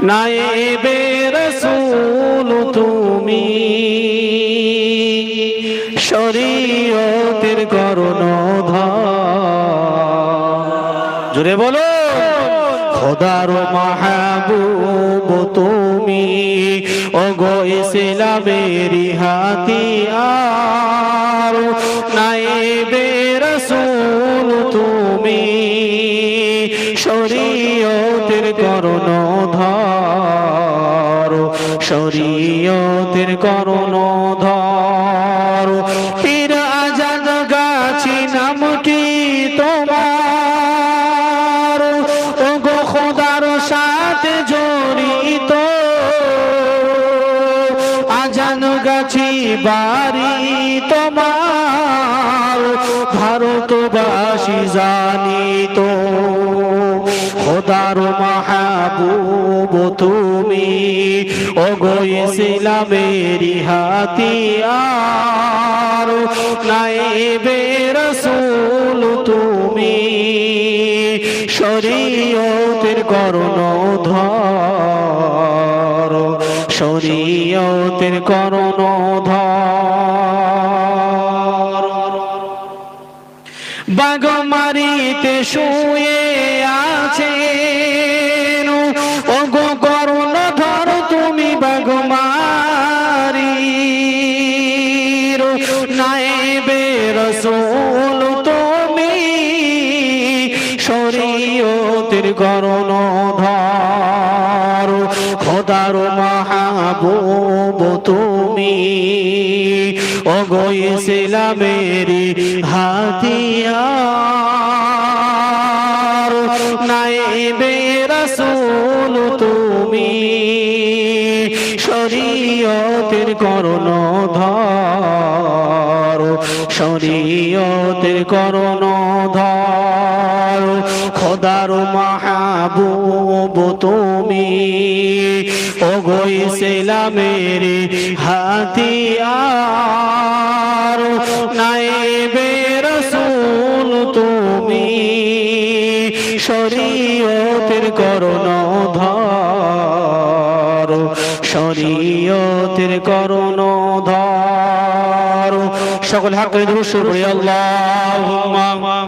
নায়েবে রাসূল তুমি, শরীয়তের কর্ণধার। জোরে বলো, খোদার মাহবুব তুমি, ওগো ইসলামেরি হাতিয়ার, নায়েবে রাসূল তুমি, শরীয়তের কর্ণধার, শরীয়তের কর্ণধার। পীর আজাদ গাছি নামটি তোমার, ওগো খোদার সাথে জড়িত, আজান গাছি বাড়ি তোমার, ভারতবাসী জানিত। খোদার মাহবুব তুমি, ওগো ইসলামেরি হাতিয়ার, নায়েবে রাসূল তুমি, শরীয়তের কর্ণধার, শরীয়তের কর্ণধার। বাগমারিতে শুয়ে আছেন, ওগো কর্ণধার তুমি বাগমারির, নায়েবে রাসূল তুমি, শরীয়তের কর্ণধার। খোদার মাহবুব তুমি, ওগো ইসলামেরি হাতিয়ার, নায়েবে রাসূল তুমি শরীয়তের কর্ণধার শরীয়তের কর্ণধার খোদার মাহবুব তুমি ওগো ইসলামের হাতিয়ার নায়েবে রাসূল তুমি শরীয়তের কর্ণধার শরীয়তের কর্ণধার সকল হাক্কে দুরূদ পড়ি আল্লাহুম্মা